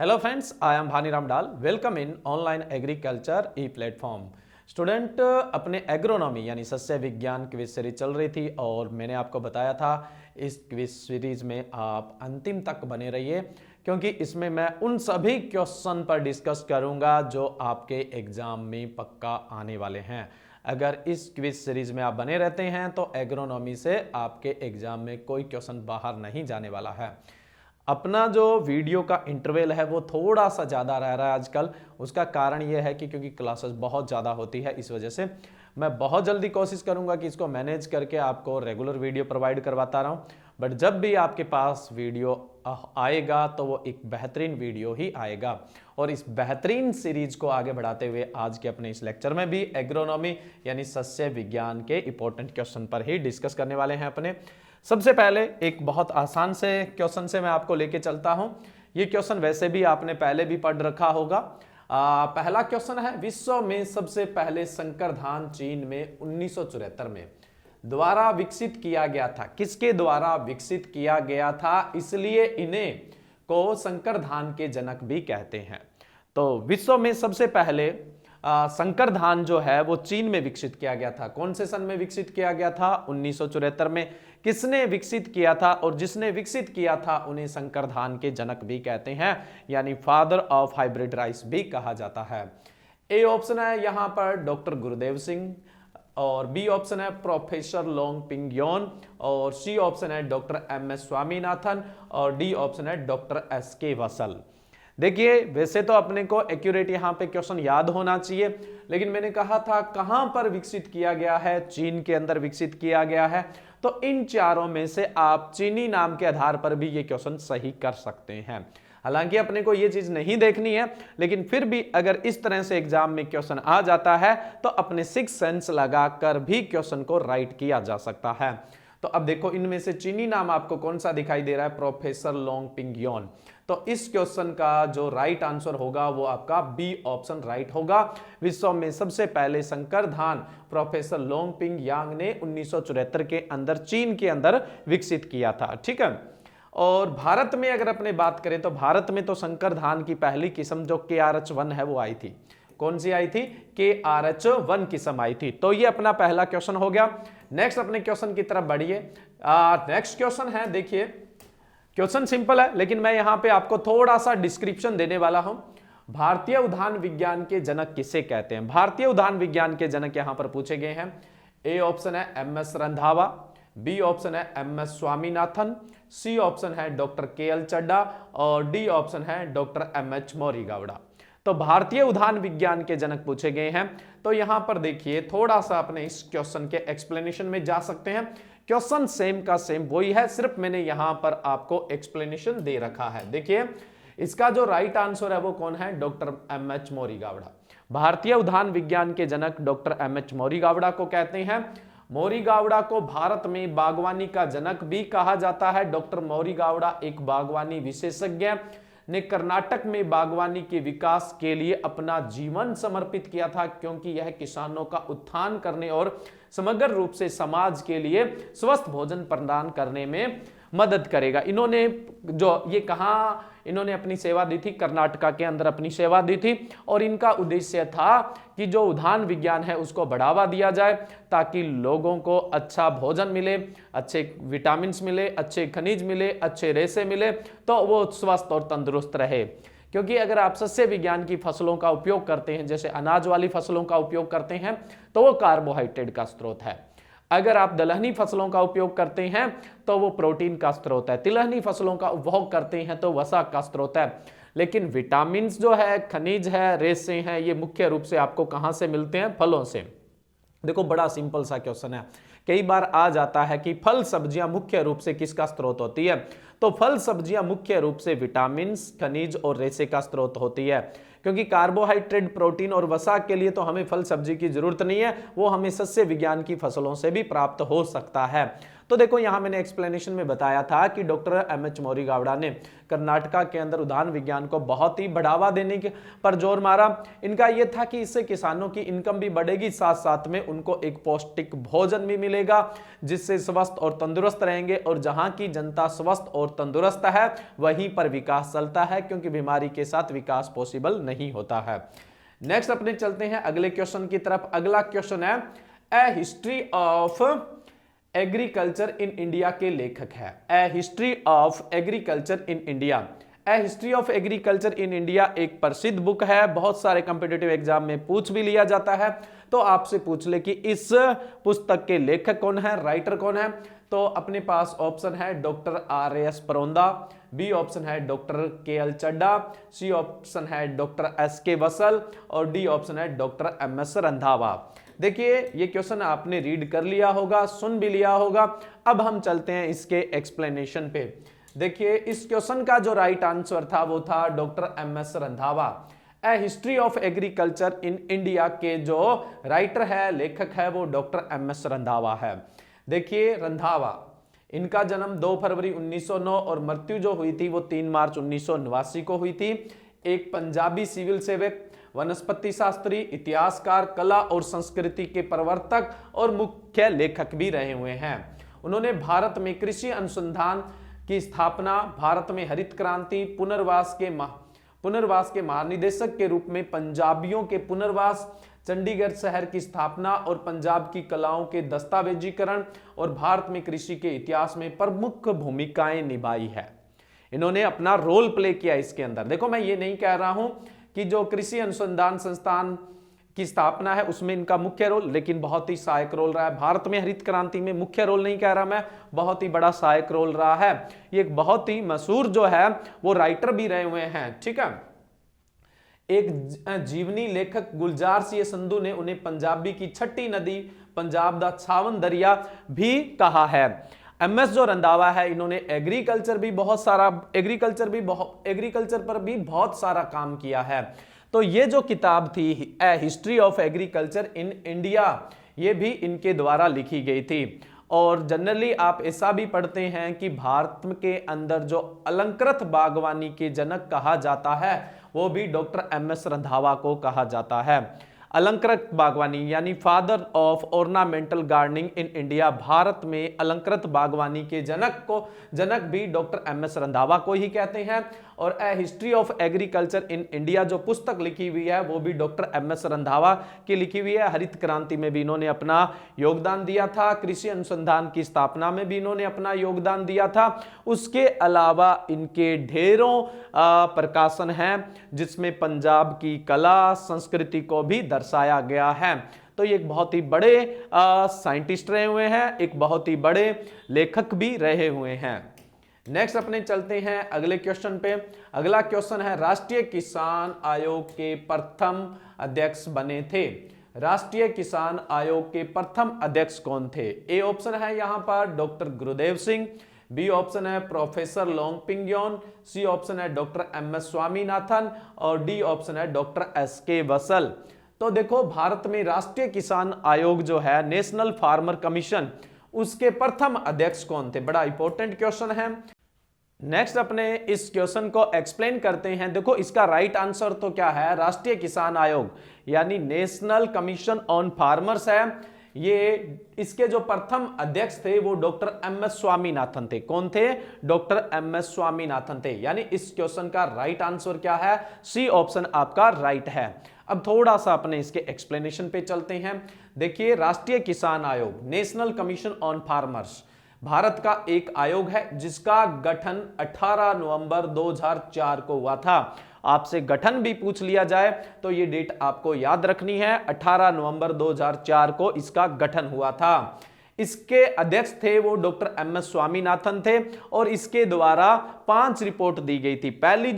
Hello friends, I am Bhaniram Dal. Welcome in online agriculture e-platform. Student अपने agronomy यानी सस्य विज्ञान quiz series चल रही थी और मैंने आपको बताया था इस क्विज सीरीज में आप अंतिम तक बने रहिए क्योंकि इसमें मैं उन सभी क्वेश्चन पर डिस्कस करूंगा जो आपके एग्जाम में पक्का आने वाले हैं। अगर इस क्विज सीरीज में आप बने रहते हैं तो एग्रोनॉमी से आपके एग्जाम में कोई क्वेश्चन बाहर नहीं जाने वाला है। अपना जो वीडियो का इंटरवल है वो थोड़ा सा ज़्यादा रह रहा है आजकल। उसका कारण ये है कि क्योंकि क्लासेस बहुत ज़्यादा होती है, इस वजह से मैं बहुत जल्दी कोशिश करूंगा कि इसको मैनेज करके आपको रेगुलर वीडियो प्रोवाइड करवाता रहूं। बट जब भी आपके पास वीडियो आएगा तो वो एक बेहतरीन वीडियो ही आएगा। और इस बेहतरीन सीरीज को आगे बढ़ाते हुए आज के अपने इस लेक्चर में भी एग्रोनॉमी यानी सस्य विज्ञान के इंपॉर्टेंट क्वेश्चन पर ही डिस्कस करने वाले हैं अपने। सबसे पहले एक बहुत आसान से क्वेश्चन से मैं आपको लेके चलता हूं। ये क्वेश्चन वैसे भी आपने पहले भी पढ़ रखा होगा। पहला क्वेश्चन है, विश्व में सबसे पहले संकर धान चीन में 1974 में द्वारा विकसित किया गया था। किसके द्वारा विकसित किया गया था, इसलिए इन्हें को संकर धान के जनक भी कहते हैं। तो विश्व में सबसे पहले संकर धान जो है वो चीन में विकसित किया गया था। कौन से सन में विकसित किया गया था? 1974 में। किसने विकसित किया था? और जिसने विकसित किया था उन्हें संकर धान के जनक भी कहते हैं, यानी फादर ऑफ हाइब्रिड राइस भी कहा जाता है। ए ऑप्शन है यहां पर डॉक्टर गुरुदेव सिंह, और बी ऑप्शन है प्रोफेसर लोंग पिंग योन, और सी ऑप्शन है डॉक्टर एम.एस. स्वामीनाथन, और डी ऑप्शन है डॉक्टर एस.के. वसल। देखिए, वैसे तो अपने को एक्यूरेट यहां पे क्वेश्चन याद होना चाहिए, लेकिन मैंने कहा था कहां पर विकसित किया गया है, चीन के अंदर विकसित किया गया है। तो इन चारों में से आप चीनी नाम के आधार पर भी ये क्वेश्चन सही कर सकते हैं। हालांकि अपने को ये चीज नहीं देखनी है, लेकिन फिर भी अगर इस तरह से एग्जाम में क्वेश्चन आ जाता है तो अपने सिक्स सेंस लगाकर भी क्वेश्चन को राइट किया जा सकता है। तो अब देखो, इनमें से चीनी नाम आपको कौन सा दिखाई दे रहा है? प्रोफेसर लोंग पिंग योन। तो इस क्वेश्चन का जो राइट आंसर होगा वो आपका बी ऑप्शन राइट होगा। विश्व में सबसे पहले संकर धान प्रोफेसर लोंग पिंग यांग ने 1974 के अंदर चीन के अंदर विकसित किया था। ठीक है। और भारत में अगर अपने बात करें तो भारत में तो संकर धान की पहली किस्म जो KRH1 है वो आई थी। कौन सी आई थी? KRH1 किस्म आई थी। तो ये अपना पहला क्वेश्चन हो गया। नेक्स्ट अपने क्वेश्चन की तरफ बढ़िए। नेक्स्ट क्वेश्चन है, देखिए क्वेश्चन सिंपल है लेकिन मैं यहां पे आपको थोड़ा सा डिस्क्रिप्शन देने वाला हूं। भारतीय उद्यान विज्ञान के जनक किसे कहते हैं? भारतीय उद्यान विज्ञान के जनक यहां पर पूछे गए हैं। ए ऑप्शन है एम.एस. रंधावा, बी ऑप्शन है एम.एस. स्वामीनाथन, सी ऑप्शन है डॉक्टर के.एल. चड्डा, और डी ऑप्शन है डॉक्टर एम.एच. मोरीगावड़ा। तो भारतीय उद्यान विज्ञान के जनक पूछे गए हैं। तो यहां पर देखिए, थोड़ा सा अपने इस क्वेश्चन के एक्सप्लेनेशन में जा सकते हैं। क्वेश्चन सेम का सेम वही है, सिर्फ मैंने यहां पर आपको एक्सप्लेनेशन दे रखा है। देखिए, इसका जो राइट आंसर है वो कौन है? Doctor M H. मोरीगावड़ा। भारतीय उद्यान विज्ञान के जनक डॉक्टर एम.एच. मोरीगावड़ा को कहते हैं। मोरीगावड़ा को भारत में बागवानी का जनक भी कहा जाता है। डॉक्टर मोरीगावड़ा एक बागवानी विशेषज्ञ ने कर्नाटक में बागवानी के विकास के लिए अपना जीवन समर्पित किया था, क्योंकि यह किसानों का उत्थान करने और समग्र रूप से समाज के लिए स्वस्थ भोजन प्रदान करने में मदद करेगा। इन्होंने जो ये कहा, इन्होंने अपनी सेवा दी थी, कर्नाटका के अंदर अपनी सेवा दी थी, और इनका उद्देश्य था कि जो उद्यान विज्ञान है उसको बढ़ावा दिया जाए ताकि लोगों को अच्छा भोजन मिले, अच्छे विटामिन मिले, अच्छे खनिज मिले, अच्छे रेशे मिले, तो वो स्वस्थ और तंदुरुस्त रहे। क्योंकि अगर आप सस्य विज्ञान की फसलों का उपयोग करते हैं, जैसे अनाज वाली फसलों का उपयोग करते हैं, तो वो कार्बोहाइड्रेट का स्रोत है। अगर आप दलहनी फसलों का उपयोग करते हैं तो वो प्रोटीन का स्रोत है। तिलहनी फसलों का उपभोग करते हैं तो वसा का स्रोत है। लेकिन विटामिन जो है, खनिज है, रेशे हैं, ये मुख्य रूप से आपको कहां से मिलते हैं? फलों से। देखो, बड़ा सिंपल सा क्वेश्चन है। कई बार आ जाता है कि फल सब्जियां मुख्य रूप से किसका स्रोत होती है? तो फल सब्जियां मुख्य रूप से विटामिन, खनिज और रेशे का स्रोत होती है। क्योंकि कार्बोहाइड्रेट, प्रोटीन और वसा के लिए तो हमें फल सब्जी की जरूरत नहीं है, वो हमें सस्य विज्ञान की फसलों से भी प्राप्त हो सकता है। तो देखो यहां मैंने एक्सप्लेनेशन में बताया था कि डॉक्टर एमएच मोरीगावड़ा ने कर्नाटका के अंदर उद्यान विज्ञान को बहुत ही बढ़ावा देने के पर जोर मारा। इनका यह था कि इससे किसानों की इनकम भी बढ़ेगी, साथ साथ में उनको एक पौष्टिक भोजन भी मिलेगा जिससे स्वस्थ और तंदुरुस्त रहेंगे, और जहां की जनता स्वस्थ और तंदुरुस्त है वहीं पर विकास चलता है, क्योंकि बीमारी के साथ विकास पॉसिबल नहीं होता है। नेक्स्ट अपने चलते हैं अगले क्वेश्चन की तरफ। अगला क्वेश्चन है A history of agriculture in India के लेखक है। A history of agriculture in India, A history of agriculture in India एक प्रसिद्ध बुक है, बहुत सारे कॉम्पिटिटिव एग्जाम में पूछ भी लिया जाता है। तो आपसे पूछ ले कि इस पुस्तक के लेखक कौन है, राइटर कौन है, तो अपने पास ऑप्शन है डॉक्टर आर.एस. परोंदा, बी ऑप्शन है डॉक्टर के.एल. चड्डा, सी ऑप्शन है डॉक्टर एस.के. वसल और डी ऑप्शन है डॉक्टर एम.एस. रंधावा। देखिए ये क्वेश्चन आपने रीड कर लिया होगा, सुन भी लिया होगा। अब हम चलते हैं इसके एक्सप्लेनेशन पे। देखिए इस क्वेश्चन का जो राइट आंसर था वो था doctor M S. Randhawa. A history of agriculture in India के जो राइटर है, लेखक है, वो डॉक्टर एम.एस. रंधावा है। देखिए रंधावा, इनका जन्म 2 फरवरी 1909 और मृत्यु जो हुई थी वो 3 मार्च 1989 को हुई थी। एक पंजाबी सिविल सेवक, वनस्पति शास्त्री, इतिहासकार, कला और संस्कृति के प्रवर्तक और मुख्य लेखक भी रहे हुए हैं। उन्होंने भारत में कृषि अनुसंधान की स्थापना, भारत में हरित क्रांति, पुनर्वास के महानिदेशक के रूप में पंजाबियों के पुनर्वास, चंडीगढ़ शहर की स्थापना और पंजाब की कलाओं के दस्तावेजीकरण और भारत में कृषि के इतिहास में प्रमुख भूमिकाएं निभाई है। इन्होंने अपना रोल प्ले किया इसके अंदर। देखो मैं ये नहीं कह रहा हूं कि जो कृषि अनुसंधान संस्थान की स्थापना है उसमें इनका मुख्य रोल, लेकिन बहुत ही सहायक रोल रहा है। भारत में हरित क्रांति में मुख्य रोल नहीं कह रहा मैं, बहुत ही बड़ा सहायक रोल रहा है। ये एक बहुत ही मशहूर जो है वो राइटर भी रहे हुए हैं, ठीक है। एक जीवनी लेखक गुलजार सिंह संधू ने उन्हें पंजाबी की छठी नदी, पंजाब दा छावन दरिया भी कहा है। एमएस जो रंधावा है, इन्होंने एग्रीकल्चर पर भी बहुत सारा काम किया है। तो ये जो किताब थी A history of agriculture in India, ये भी इनके द्वारा लिखी गई थी। और जनरली आप ऐसा भी पढ़ते हैं कि भारत के अंदर जो अलंकृत बागवानी के जनक कहा जाता है वो भी डॉक्टर एम.एस. रंधावा को कहा जाता है। अलंकृत बागवानी यानी father of ornamental gardening in India, Bharat में अलंकृत बागवानी के जनक भी डॉक्टर एम.एस. रंधावा को ही कहते हैं। और A history of agriculture in India जो पुस्तक लिखी हुई है वो भी डॉक्टर एम.एस. रंधावा की लिखी हुई है। हरित क्रांति में भी इन्होंने अपना योगदान दिया था, कृषि अनुसंधान की स्थापना में भी इन्होंने अपना योगदान दिया था। उसके अलावा इनके ढेरों प्रकाशन हैं जिसमें पंजाब की कला संस्कृति को भी दर्शाया गया है। तो ये एक बहुत ही बड़े साइंटिस्ट रहे हुए हैं, एक बहुत ही बड़े लेखक भी रहे हुए हैं। नेक्स्ट अपने चलते हैं अगले क्वेश्चन पे। अगला क्वेश्चन है राष्ट्रीय किसान आयोग के प्रथम अध्यक्ष बने थे। राष्ट्रीय किसान आयोग के प्रथम अध्यक्ष कौन थे? ए ऑप्शन है यहां पर डॉक्टर गुरुदेव सिंह, बी ऑप्शन है प्रोफेसर लोंगपिंग योन, सी ऑप्शन है डॉक्टर एम.एस. स्वामीनाथन और डी ऑप्शन है डॉक्टर एस.के. वसल। तो देखो भारत में राष्ट्रीय किसान आयोग जो है, नेशनल फार्मर कमीशन, उसके प्रथम अध्यक्ष कौन थे? बड़ा इंपॉर्टेंट क्वेश्चन है। नेक्स्ट अपने इस क्वेश्चन को एक्सप्लेन करते हैं। देखो इसका राइट आंसर तो क्या है, राष्ट्रीय किसान आयोग यानी नेशनल कमीशन ऑन फार्मर्स है। ये इसके जो प्रथम अध्यक्ष थे वो डॉक्टर एम.एस. स्वामीनाथन थे। कौन थे? Doctor MS. स्वामीनाथन थे। यानी इस क्वेश्चन का राइट आंसर क्या है? सी ऑप्शन आपका राइट है। अब थोड़ा सा अपने इसके एक्सप्लेनेशन पे चलते हैं। देखिए राष्ट्रीय किसान आयोग, national commission on farmers, Bharat का एक आयोग है जिसका गठन 18 नवंबर 2004 को हुआ था। आपसे गठन भी पूछ लिया जाए तो ये डेट आपको याद रखनी है, 18 नवंबर 2004 को इसका गठन हुआ था। इसके अध्यक्ष थे वो डॉक्टर एम.एस. स्वामीनाथन थे और इसके द्वारा 5 रिपोर्ट दी गई थी। पहले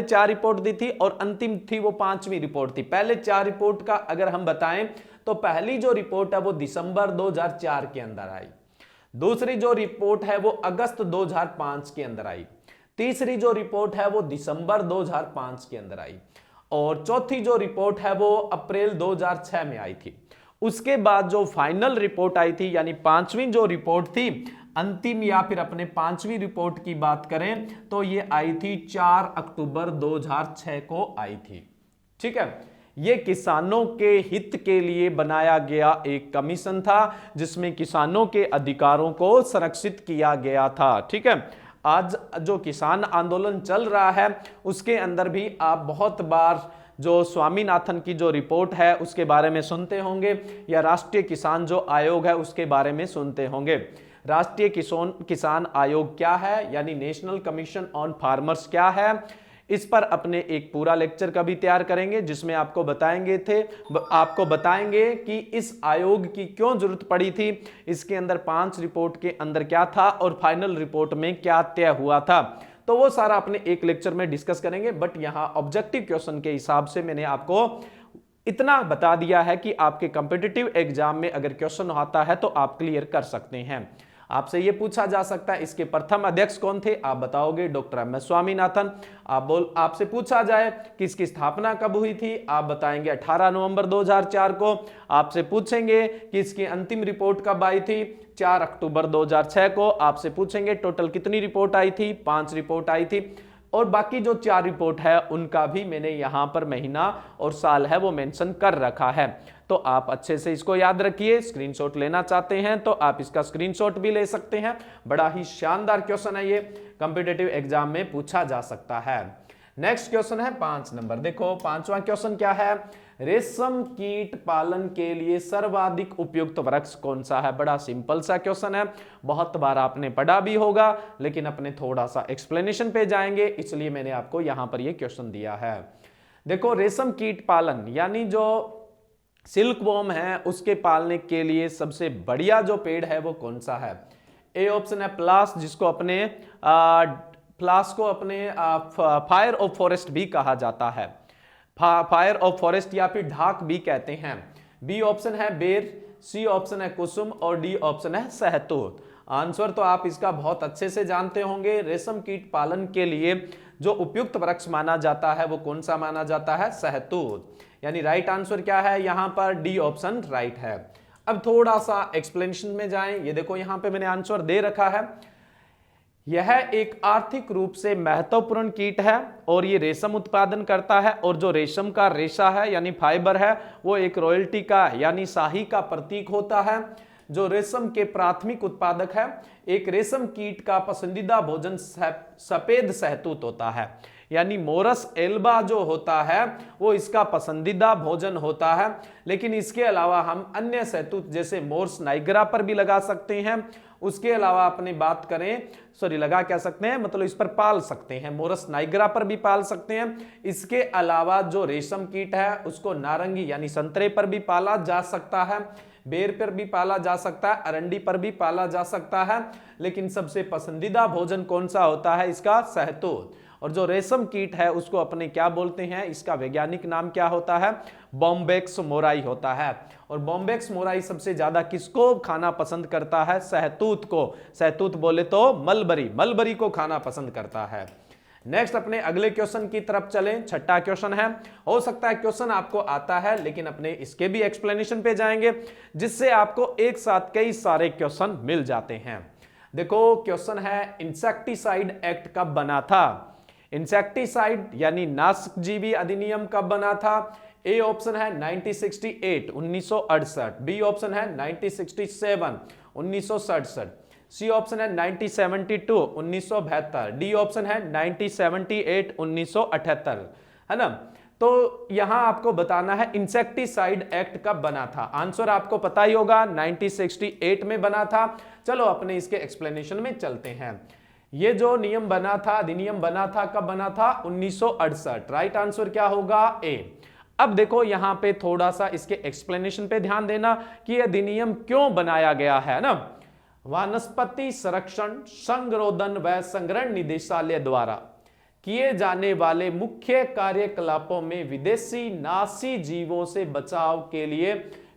4 रिपोर्ट दी थी और अंतिम थी वो 5वीं रिपोर्ट थी। पहले 4 रिपोर्ट का अगर हम बताएं तो पहली जो रिपोर्ट है वो दिसंबर 2004 के अंदर आई, दूसरी जो रिपोर्ट है वो अगस्त 2005 के अंदर आई, तीसरी जो रिपोर्ट है वो दिसंबर 2005 के अंदर आई और चौथी जो रिपोर्ट है वो अप्रैल 2006 में आई थी। उसके बाद जो फाइनल रिपोर्ट आई थी, यानी पांचवी जो रिपोर्ट थी, अंतिम या फिर अपने पांचवी रिपोर्ट की बात करें तो ये आई थी 4 अक्टूबर 2006 को आई थी। ठीक है, ये किसानों के हित के लिए बनाया गया एक कमीशन था जिसमें किसानों के अधिकारों को संरक्षित किया गया था। ठीक है, आज जो किसान आंदोलन चल रहा है उसके अंदर भी आप बहुत बार जो स्वामीनाथन की जो रिपोर्ट है उसके बारे में सुनते होंगे, या राष्ट्रीय किसान जो आयोग है उसके बारे में सुनते होंगे। राष्ट्रीय किसान आयोग क्या है, यानी नेशनल कमीशन ऑन फार्मर्स क्या है, इस पर अपने एक पूरा लेक्चर का भी तैयार करेंगे जिसमें आपको बताएंगे कि इस आयोग की क्यों जरूरत पड़ी थी, इसके अंदर 5 रिपोर्ट के अंदर क्या था और फाइनल रिपोर्ट में क्या तय हुआ था। तो वो सारा अपने एक लेक्चर में डिस्कस करेंगे, बट यहां ऑब्जेक्टिव क्वेश्चन के हिसाब से मैंने आपको इतना बता दिया है कि आपके कॉम्पिटिटिव एग्जाम में अगर क्वेश्चन आता है तो आप क्लियर कर सकते हैं। आपसे यह पूछा जा सकता है इसके प्रथम अध्यक्ष कौन थे, आप बताओगे डॉक्टर एम एस स्वामीनाथन। आपसे पूछा जाए कि इसकी स्थापना कब हुई थी, आप बताएंगे 18 नवंबर 2004 को। आपसे पूछेंगे कि इसकी अंतिम रिपोर्ट कब आई थी, 4 अक्टूबर 2006 को। आपसे पूछेंगे टोटल कितनी रिपोर्ट आई थी, 5 रिपोर्ट आई थी। और बाकी जो 4 रिपोर्ट है उनका भी मैंने यहां पर महीना और साल है वो मेंशन कर रखा है। तो आप अच्छे से इसको याद रखिए। स्क्रीनशॉट लेना चाहते हैं तो आप इसका स्क्रीनशॉट भी ले सकते हैं। बड़ा ही शानदार क्वेश्चन है, ये कॉम्पिटिटिव एग्जाम में पूछा जा सकता है। नेक्स्ट क्वेश्चन है 5 नंबर। देखो 5वां क्वेश्चन क्या है, रेशम कीट पालन के लिए सर्वाधिक उपयुक्त वृक्ष कौन सा है। बड़ा सिंपल सा क्वेश्चन है, बहुत बार आपने पढ़ा भी होगा, लेकिन अपने थोड़ा सा एक्सप्लेनेशन पे जाएंगे, इसलिए मैंने आपको यहां पर यह क्वेश्चन दिया है। देखो रेशम कीट पालन यानी जो सिल्क वॉर्म है उसके पालने के लिए सबसे बढ़िया जो पेड़ है वो कौन सा है। ए ऑप्शन है प्लास, जिसको अपने प्लास को अपने फायर ऑफ फॉरेस्ट भी कहा जाता है, फायर ऑफ फॉरेस्ट या फिर ढाक भी कहते हैं। बी ऑप्शन है बेर, सी ऑप्शन है कुसुम और डी ऑप्शन है सहतूत। आंसर तो आप इसका बहुत अच्छे से जानते होंगे। रेशम कीट पालन के लिए जो उपयुक्त वृक्ष माना जाता है वो कौन सा माना जाता है, सहतूत। यानी राइट आंसर क्या है यहां पर, डी ऑप्शन राइट है। अब थोड़ा सा एक्सप्लेनेशन में जाएं। ये देखो यहां पे मैंने आंसर दे रखा है। यह एक आर्थिक रूप से महत्वपूर्ण कीट है और ये रेशम उत्पादन करता है, और जो रेशम का रेशा है यानी फाइबर है वो एक रॉयल्टी का यानी शाही का प्रतीक होता है। जो रेशम के प्राथमिक उत्पादक है, एक रेशम कीट का पसंदीदा भोजन सफेद सहतूत होता है, यानी मोरस एल्बा जो होता है वो इसका पसंदीदा भोजन होता है। लेकिन इसके अलावा हम अन्य सहतूत जैसे मोर्स नाइग्रा पर भी लगा सकते हैं। उसके अलावा अपनी बात करें, लगा क्या सकते हैं, मतलब इस पर पाल सकते हैं, मोरस नाइग्रा पर भी पाल सकते हैं। इसके अलावा जो रेशम कीट है उसको नारंगी यानी संतरे पर भी पाला जा सकता है, बेर पर भी पाला जा सकता है, अरंडी पर भी पाला जा सकता है। लेकिन सबसे पसंदीदा भोजन कौन सा होता है इसका, सहतूत। और जो रेशम कीट है उसको अपने क्या बोलते हैं, इसका वैज्ञानिक नाम क्या होता है, बॉम्बेक्स मोराई होता है। और बॉम्बेक्स मोराई सबसे ज्यादा किसको खाना पसंद करता है, सहतूत को। सहतूत बोले तो मलबरी को खाना पसंद करता है। नेक्स्ट अपने अगले क्वेश्चन की तरफ चलें। 6ठा क्वेश्चन है, हो सकता है क्वेश्चन आपको आता है लेकिन अपने इसके भी एक्सप्लेनेशन पे जाएंगे जिससे आपको एक साथ कई सारे क्वेश्चन मिल जाते हैं। देखो क्वेश्चन है इंसेक्टिसाइड एक्ट कब बना था। इंसेक्टिसाइड यानी नाशकजीवी अधिनियम कब बना था। ए ऑप्शन है 1968 1968, बी ऑप्शन है 1967 1967, सी ऑप्शन है 1972 1972, डी ऑप्शन है 1978 1978, है ना। तो यहां आपको बताना है इंसेक्टिसाइड एक्ट कब बना था। आंसर आपको पता ही होगा, 1968 में बना था। चलो अपने इसके एक्सप्लेनेशन में चलते हैं। ये जो नियम बना था, अधिनियम बना था, कब बना था, 1968। राइट आंसर क्या होगा, ए। अब देखो यहां पे थोड़ा सा इसके एक्सप्लेनेशन पे ध्यान देना कि यह अधिनियम क्यों बनाया गया है ना। वनस्पति संरक्षण, संरोधन व संग्रहण निदेशालय द्वारा किए जाने वाले मुख्य कार्यकलापों में विदेशी नाशी जीवों से बचाव के लिए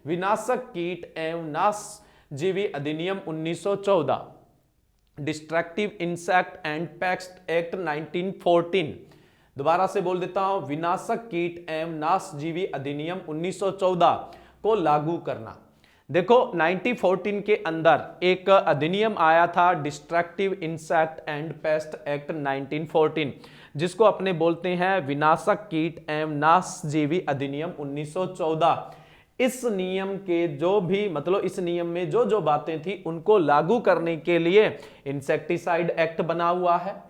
विनाशक कीट एवं नाशजीवी अधिनियम 1914, destructive insect and paste act 1914, दोबारा से बोल देता हूं, विनाशक कीट एवं नाशजीवी अधिनियम 1914 को लागू करना। देखो 1914 के अंदर एक अधिनियम आया था, destructive insect and paste act 1914, जिसको अपने बोलते हैं विनाशक कीट एवं नाशजीवी अधिनियम 1914। इस नियम के जो भी मतलब इस नियम में जो जो बातें थी उनको लागू करने के लिए इंसेक्टिसाइड एक्ट बना हुआ है,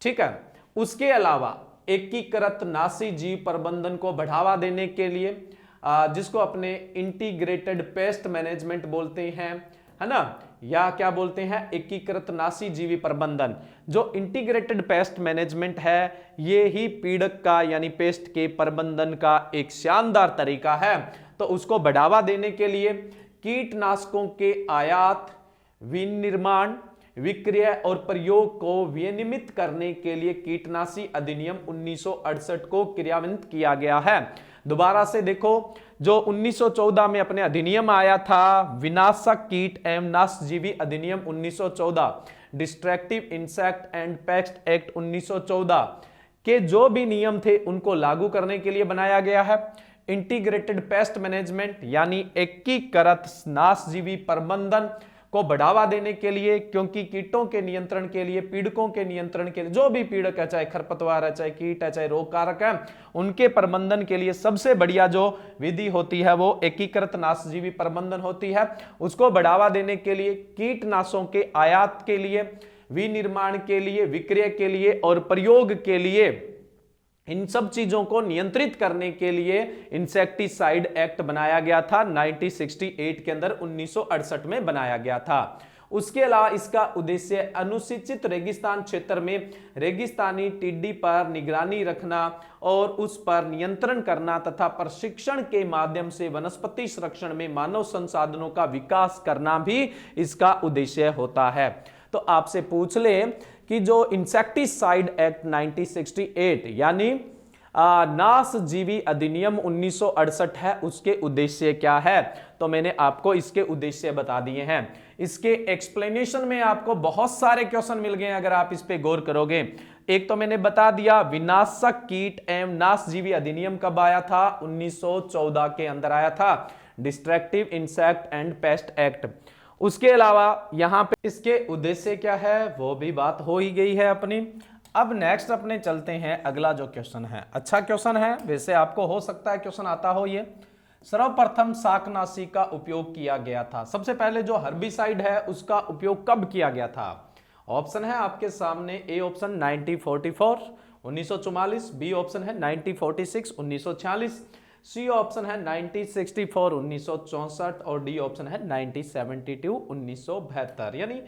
ठीक है। उसके अलावा एकीकृत नाशी जीव प्रबंधन को बढ़ावा देने के लिए जिसको अपने इंटीग्रेटेड पेस्ट मैनेजमेंट बोलते हैं, है ना, या क्या बोलते हैं, एकीकृत नाशी जीवी प्रबंधन। जो इंटीग्रेटेड पेस्ट मैनेजमेंट है ये ही पीड़क का यानी पेस्ट के प्रबंधन का एक शानदार तरीका है। तो उसको बढ़ावा देने के लिए कीटनाशकों के आयात, विनिर्माण, विक्रय और प्रयोग को विनियमित करने के लिए कीटनाशी अधिनियम 1968 को क्रियान्वित किया गया है। दोबारा से देखो, जो 1914 में अपने अधिनियम आया था विनाशक कीट एवं नाशजीवी अधिनियम 1914, destructive insect and paste act 1914 के जो भी नियम थे उनको लागू करने के लिए बनाया गया है। इंटीग्रेटेड पेस्ट मैनेजमेंट यानी एकीकृत नाशजीवी प्रबंधन को बढ़ावा देने के लिए, क्योंकि कीटों के नियंत्रण के लिए, पीड़कों के नियंत्रण के लिए, जो भी पीड़क है, चाहे खरपतवार है, चाहे कीट है, चाहे रोग कारक है, उनके प्रबंधन के लिए सबसे बढ़िया जो विधि होती है वो एकीकृत नाशजीवी प्रबंधन होती है। उसको बढ़ावा देने के लिए कीटनाशकों के आयात के लिए, विनिर्माण के लिए, विक्रय के लिए और प्रयोग के लिए, इन सब चीजों को नियंत्रित करने के लिए इंसेक्टिसाइड एक्ट बनाया गया था 1968 के अंदर, 1968 में बनाया गया था। उसके अलावा इसका उद्देश्य अनुसूचित रेगिस्तान क्षेत्र में रेगिस्तानी टिड्डी पर निगरानी रखना और उस पर नियंत्रण करना तथा प्रशिक्षण के माध्यम से वनस्पति संरक्षण में मानव संसाधनों का विकास करना भी इसका उद्देश्य होता है। तो आपसे पूछ ले कि जो इंसेक्टिसाइड एक्ट 1968 यानी नाशजीवी अधिनियम 1968 है उसके उद्देश्य क्या है, तो मैंने आपको इसके उद्देश्य बता दिए हैं। इसके एक्सप्लेनेशन में आपको बहुत सारे क्वेश्चन मिल गए अगर आप इस पे गौर करोगे। एक तो मैंने बता दिया विनाशक कीट एवं नाशजीवी अधिनियम कब आया था, 1914 के अंदर आया था, destructive insect and paste act. उसके अलावा यहां पे इसके उद्देश्य क्या है वो भी बात हो ही गई है अपनी। अब नेक्स्ट अपने चलते हैं, अगला जो क्वेश्चन है अच्छा क्वेश्चन है, वैसे आपको हो सकता है क्वेश्चन आता हो। ये सर्वप्रथम शाकनाशी का उपयोग किया गया था, सबसे पहले जो हर्बिसाइड है उसका उपयोग कब किया गया था। ऑप्शन है आपके सामने, ए ऑप्शन 1944 1944, बी ऑप्शन है 1946 1946, सी ऑप्शन है 1964 1964 और डी ऑप्शन है 1972 1972 यानी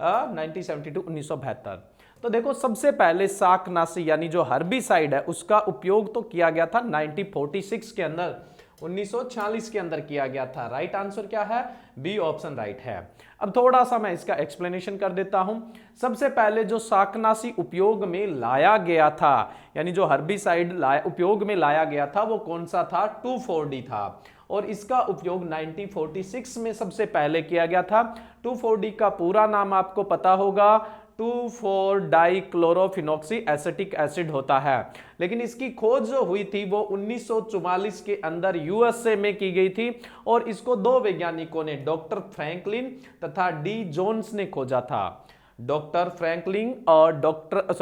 1972 1972। तो देखो सबसे पहले शाकनाशी यानी जो हर्बिसाइड है उसका उपयोग तो किया गया था 1946 के अंदर, 1946 के अंदर किया गया था। राइट आंसर क्या है, बी ऑप्शन राइट है। अब थोड़ा सा मैं इसका एक्सप्लेनेशन कर देता हूं। सबसे पहले जो शाकनाशी उपयोग में लाया गया था यानी जो हर्बिसाइड उपयोग में लाया गया था वो कौन सा था, 2,4-D था और इसका उपयोग 1946 में सबसे पहले किया गया था। 2,4-D का पूरा नाम आपको पता होगा, 2,4-डाइक्लोरोफिनॉक्सी एसिटिक एसिड होता है, लेकिन इसकी खोज जो हुई थी वो 1944 के अंदर यूएसए में की गई थी और इसको दो वैज्ञानिकों ने, डॉक्टर फ्रैंकलिन तथा डी जोन्स ने खोजा था। डॉक्टर फ्रैंकलिन और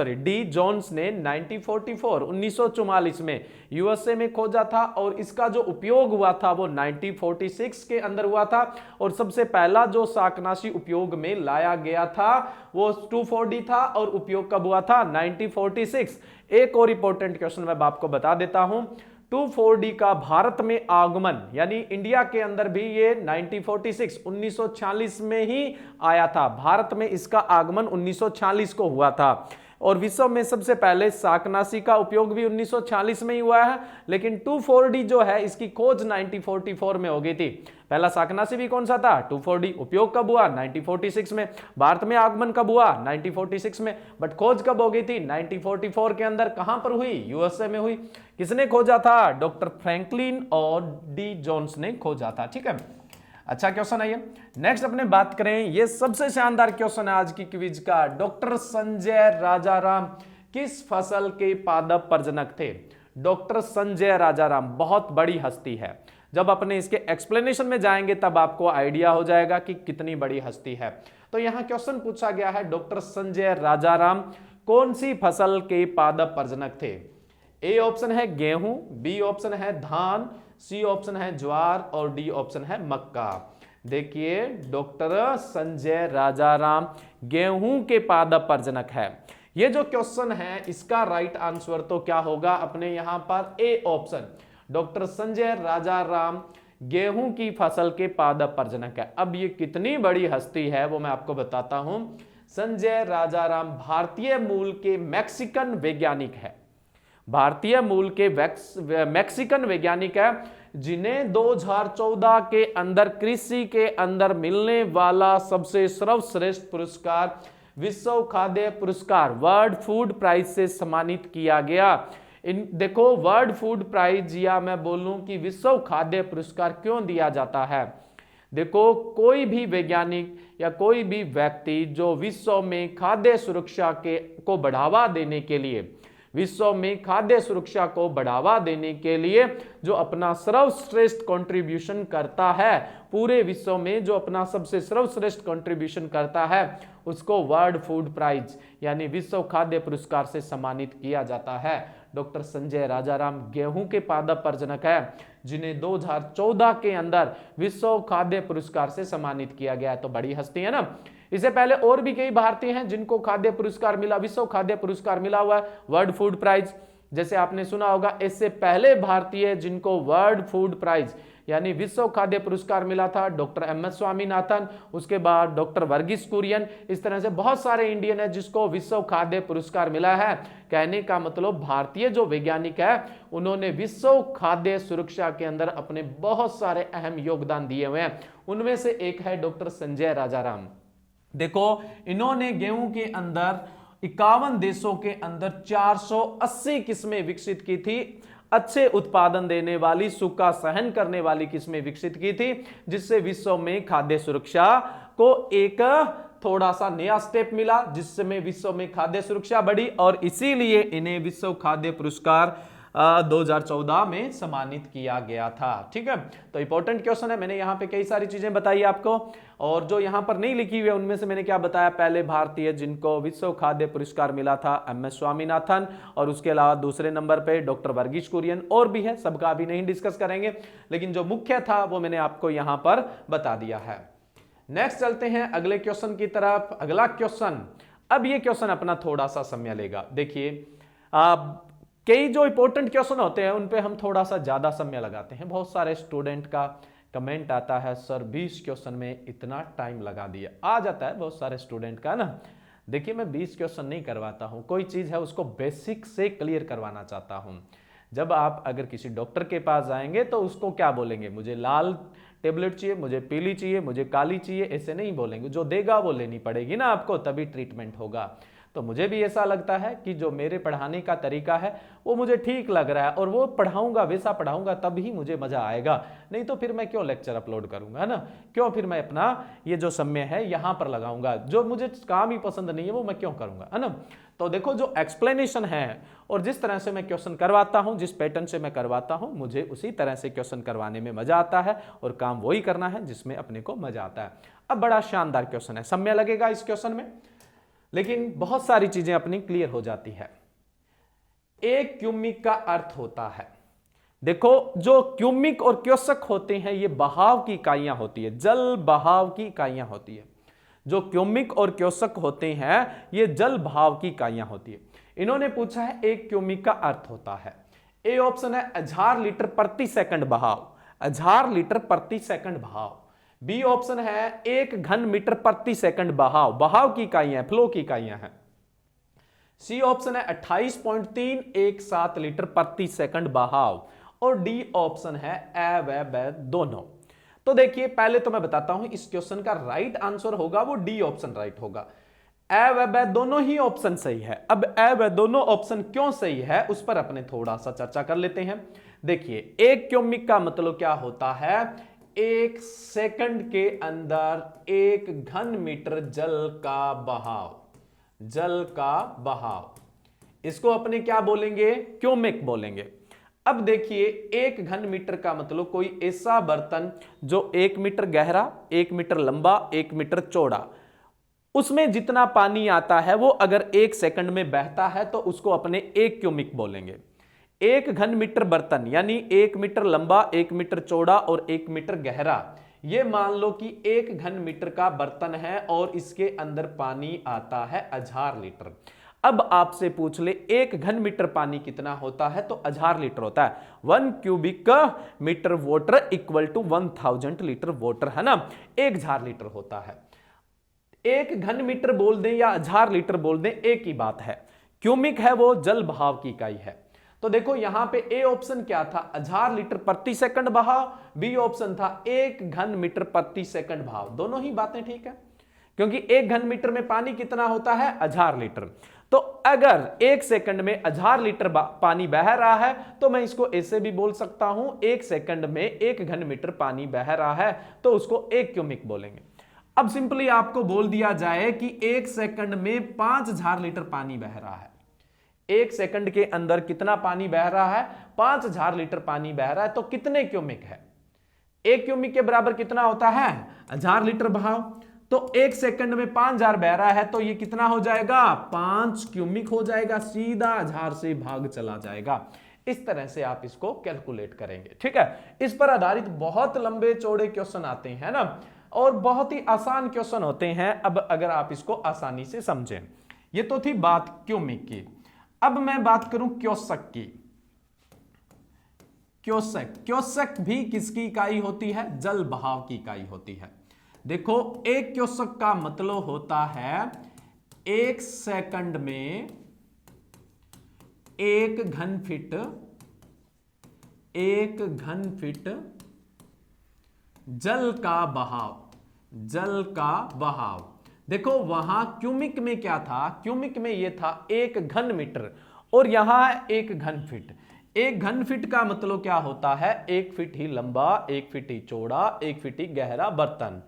डी जोन्स ने 1944 में यूएसए में खोजा था और इसका जो उपयोग हुआ था वो 1946 के अंदर हुआ था और सबसे पहला जो शाकनाशी उपयोग में लाया गया था वो 2,4-D था और उपयोग कब हुआ था, 1946। एक और इंपॉर्टेंट क्वेश्चन मैं आपको बता देता हूं, 2,4-D का भारत में आगमन यानी इंडिया के अंदर भी ये 1946 में ही आया था। भारत में इसका आगमन 1946 को हुआ था और विश्व में सबसे पहले शाकनाशी का उपयोग भी 1946 में ही हुआ है, लेकिन 2,4-D जो है इसकी खोज 1944 में हो गई थी। पहला शाकनाशी भी कौन सा था, 2,4-D। उपयोग कब हुआ, 1946 में। भारत में आगमन कब हुआ, 1946 में। बट खोज कब हो गई थी, 1944 के अंदर। कहां पर हुई, यूएसए में हुई। किसने खोजा था, डॉक्टर फ्रैंकलिन और डी जोन्स ने खोजा था। ठीक है, अच्छा क्वेश्चन है ये। नेक्स्ट अपने बात करें, ये सबसे शानदार क्वेश्चन है आज की क्विज का। डॉक्टर संजय राजाराम किस फसल के पादप प्रजनक थे। डॉक्टर संजय राजाराम बहुत बड़ी हस्ती है। जब अपने इसके एक्सप्लेनेशन में जाएंगे तब आपको आइडिया हो जाएगा कि कितनी बड़ी हस्ती है। तो यहां क्वेश्चन पूछा गया है, डॉक्टर संजय राजाराम कौन सी फसल के पादप प्रजनक थे? ए ऑप्शन है गेहूं, बी ऑप्शन है धान, सी ऑप्शन है ज्वार और डी ऑप्शन है मक्का। देखिए डॉक्टर संजय राजाराम गेहूं के पादप प्रजनक है। ये जो क्वेश्चन है इसका राइट आंसर तो क्या होगा अपने यहां पर A option, doctor Sanjay Rajaram गेहूं की फसल के पादप प्रजनक है। अब ये कितनी बड़ी हस्ती है वो मैं आपको बताता हूं। संजय राजाराम भारतीय मूल के मैक्सिकन वैज्ञानिक है, भारतीय मूल के मैक्सिकन वैज्ञानिक है, जिन्हें 2014 के अंदर कृषि के अंदर मिलने वाला सबसे सर्वश्रेष्ठ पुरस्कार विश्व खाद्य पुरस्कार वर्ल्ड फूड प्राइज से सम्मानित किया गया। देखो वर्ल्ड फूड प्राइज या मैं बोलूं कि विश्व खाद्य पुरस्कार क्यों दिया जाता है? देखो कोई भी वैज्ञानिक या कोई भी व्यक्ति जो विश्व में खाद्य सुरक्षा को बढ़ावा देने के लिए, विश्व में खाद्य सुरक्षा को बढ़ावा देने के लिए जो अपना सर्वश्रेष्ठ कंट्रीब्यूशन करता है, पूरे विश्व में जो अपना सबसे सर्वश्रेष्ठ कंट्रीब्यूशन करता है, उसको वर्ल्ड फूड प्राइज यानी विश्व खाद्य पुरस्कार से सम्मानित किया जाता है। डॉक्टर संजय राजाराम गेहूं के पादप प्रजनक है, जिन्हें 2014 के अंदर विश्व खाद्य पुरस्कार से सम्मानित किया गया है। तो बड़ी हस्ती है ना। इससे पहले और भी कई भारतीय हैं जिनको खाद्य पुरस्कार मिला, विश्व खाद्य पुरस्कार मिला हुआ है, वर्ल्ड फूड प्राइज। जैसे आपने सुना होगा इससे पहले भारतीय जिनको वर्ल्ड फूड प्राइज यानी विश्व खाद्य पुरस्कार मिला था डॉक्टर एम.एस. स्वामीनाथन, उसके बाद डॉक्टर वर्गीस कुरियन। इस तरह से बहुत सारे इंडियन है जिसको विश्व खाद्य पुरस्कार मिला है। कहने का मतलब भारतीय जो वैज्ञानिक है उन्होंने विश्व खाद्य सुरक्षा के अंदर अपने बहुत सारे अहम योगदान दिए हुए हैं। उनमें से एक है डॉक्टर संजय राजाराम। देखो इन्होंने गेहूं के अंदर 51 देशों के अंदर 480 किस्में विकसित की थी, अच्छे उत्पादन देने वाली, सूखा सहन करने वाली किस्में विकसित की थी, जिससे विश्व में खाद्य सुरक्षा को एक थोड़ा सा नया स्टेप मिला, जिससे विश्व में खाद्य सुरक्षा बढ़ी और इसीलिए इन्हें विश्व खाद्य पुरस्कार 2014 में सम्मानित किया गया था। ठीक है, तो इंपॉर्टेंट क्वेश्चन है। मैंने यहाँ पे कई सारी चीजें बताई आपको, और जो यहाँ पर नहीं लिखी हुई है उनमें से मैंने क्या बताया, पहले भारतीय जिनको विश्व खाद्य पुरस्कार मिला था एम.एस. स्वामीनाथन, और उसके अलावा दूसरे नंबर पे डॉक्टर वर्गीस कुरियन, और भी है, सबका अभी नहीं डिस्कस करेंगे, लेकिन जो मुख्य था वो मैंने आपको यहाँ पर बता दिया है। नेक्स्ट चलते हैं अगले क्वेश्चन की तरफ। अगला क्वेश्चन, अब ये क्वेश्चन अपना थोड़ा सा समय लेगा। देखिए कई जो इंपॉर्टेंट क्वेश्चन होते हैं उन पे हम थोड़ा सा ज्यादा समय लगाते हैं। बहुत सारे स्टूडेंट का कमेंट आता है, सर 20 क्वेश्चन में इतना टाइम लगा दिया, आ जाता है बहुत सारे स्टूडेंट का ना। देखिए मैं 20 क्वेश्चन नहीं करवाता हूं, कोई चीज है उसको बेसिक से क्लियर करवाना चाहता हूं। जब आप अगर किसी डॉक्टर के पास जाएंगे तो उसको क्या बोलेंगे, मुझे लाल टेबलेट चाहिए, मुझे पीली चाहिए, मुझे काली चाहिए, ऐसे नहीं बोलेंगे। जो देगा वो लेनी पड़ेगी ना आपको, तभी ट्रीटमेंट होगा। तो मुझे भी ऐसा लगता है कि जो मेरे पढ़ाने का तरीका है वो मुझे ठीक लग रहा है, और वो पढ़ाऊंगा, वैसा पढ़ाऊंगा तब ही मुझे मजा आएगा, नहीं तो फिर मैं क्यों लेक्चर अपलोड करूंगा, है ना। क्यों फिर मैं अपना ये जो समय है यहां पर लगाऊंगा, जो मुझे काम ही पसंद नहीं है वो मैं क्यों करूंगा, है ना। तो देखो जो एक्सप्लेनेशन है और जिस तरह से मैं क्वेश्चन करवाता हूं, जिस पैटर्न से मैं करवाता हूं, मुझे उसी तरह से क्वेश्चन करवाने में मजा आता है, और काम वही करना है जिसमें अपने को मजा आता है। अब बड़ा शानदार क्वेश्चन है, समय लगेगा इस क्वेश्चन में, लेकिन बहुत सारी चीजें अपनी क्लियर हो जाती है। एक क्यूमिक का अर्थ होता है, देखो जो क्यूमिक और क्योसक होते हैं ये बहाव की इकाइयां होती है, जल बहाव की इकाइयां होती है। जो क्यूमिक और क्योसक होते हैं ये जल बहाव की इकाइयां होती है। इन्होंने पूछा है एक क्यूमिक का अर्थ होता है, ए ऑप्शन है 1000 लीटर प्रति सेकंड बहाव, 1000 लीटर प्रति सेकंड बहाव। बी ऑप्शन है 1 घन मीटर प्रति सेकंड बहाव, बहाव की इकाइयां, फ्लो की इकाइयां हैं। सी ऑप्शन है 28.317 लीटर प्रति सेकंड बहाव, और डी ऑप्शन है ए व ब दोनों। तो देखिए पहले तो मैं बताता हूं इस क्वेश्चन का राइट आंसर होगा वो डी ऑप्शन राइट होगा। ए व ब दोनों ही ऑप्शन सही है। अब ए व दोनों ऑप्शन क्यों सही है उस पर अपने थोड़ा सा चर्चा कर लेते हैं। देखिए एक क्यूमिक का मतलब क्या होता है, 1 सेकंड के अंदर 1 घन मीटर जल का बहाव, जल का बहाव, इसको अपने क्या बोलेंगे, क्यूमिक बोलेंगे। अब देखिए 1 घन मीटर का मतलब कोई ऐसा बर्तन जो 1 मीटर गहरा, 1 मीटर लंबा, 1 मीटर चौड़ा, उसमें जितना पानी आता है वो अगर 1 सेकंड में बहता है तो उसको अपने 1 क्यूबिक बोलेंगे। 1 घन मीटर बर्तन यानी 1 मीटर लंबा, 1 मीटर चौड़ा और 1 मीटर गहरा, ये मान लो कि 1 घन मीटर का बर्तन है और इसके अंदर पानी आता है 1000 लीटर। अब आपसे पूछ ले 1 घन मीटर पानी कितना होता है, तो 1000 लीटर होता है। 1 cubic metre water equal to 1000 litre water, है ना, 1000 लीटर होता है। 1 घन मीटर बोल दें या 1000 लीटर बोल दें, एक ही बात है। क्यूबिक है वो जल बहाव की इकाई है। तो देखो यहां पे ए ऑप्शन क्या था, 1000 लीटर प्रति सेकंड बहाव, बी ऑप्शन था 1 घन मीटर प्रति सेकंड बहाव। दोनों ही बातें ठीक है, क्योंकि 1 घन मीटर में पानी कितना होता है, 1000 लीटर। तो अगर 1 सेकंड में 1000 लीटर पानी बह रहा है तो मैं इसको ऐसे भी बोल सकता हूं, 1 सेकंड में 1 घन मीटर पानी बह रहा है तो उसको 1 क्यूबिक बोलेंगे। अब सिंपली आपको बोल दिया जाए कि 1 सेकंड में 5000 लीटर पानी बह रहा है। 1 सेकंड के अंदर कितना पानी बह रहा है, 5000 लीटर पानी बह रहा है, तो कितने क्यूबिक है, 1 क्यूबिक के बराबर कितना होता है, 1000 लीटर बहाव। तो 1 सेकंड में 5000 बह रहा है तो ये कितना हो जाएगा, 5 क्यूबिक हो जाएगा, सीधा 1000 से भाग चला जाएगा। इस तरह से आप इसको कैलकुलेट करेंगे, ठीक है। इस पर आधारित बहुत लंबे चौड़े क्वेश्चन आते हैं ना, और बहुत ही आसान क्वेश्चन होते हैं। अब अगर आप इसको आसानी से समझें, ये तो थी बात क्यूबिक की। अब मैं बात करूं क्योसक की। क्योसक भी किसकी इकाई होती है, जल बहाव की इकाई होती है। देखो 1 क्योसक का मतलब होता है 1 सेकंड में 1 घन फीट, 1 घन फीट जल का बहाव, जल का बहाव। देखो वहां क्यूबिक में क्या था, क्यूबिक में ये था 1 घन मीटर और यहां है 1 घन फीट। 1 घन फीट का मतलब क्या होता है, 1 फीट ही लंबा, 1 फीट ही चौड़ा, 1 फीट ही गहरा बर्तन।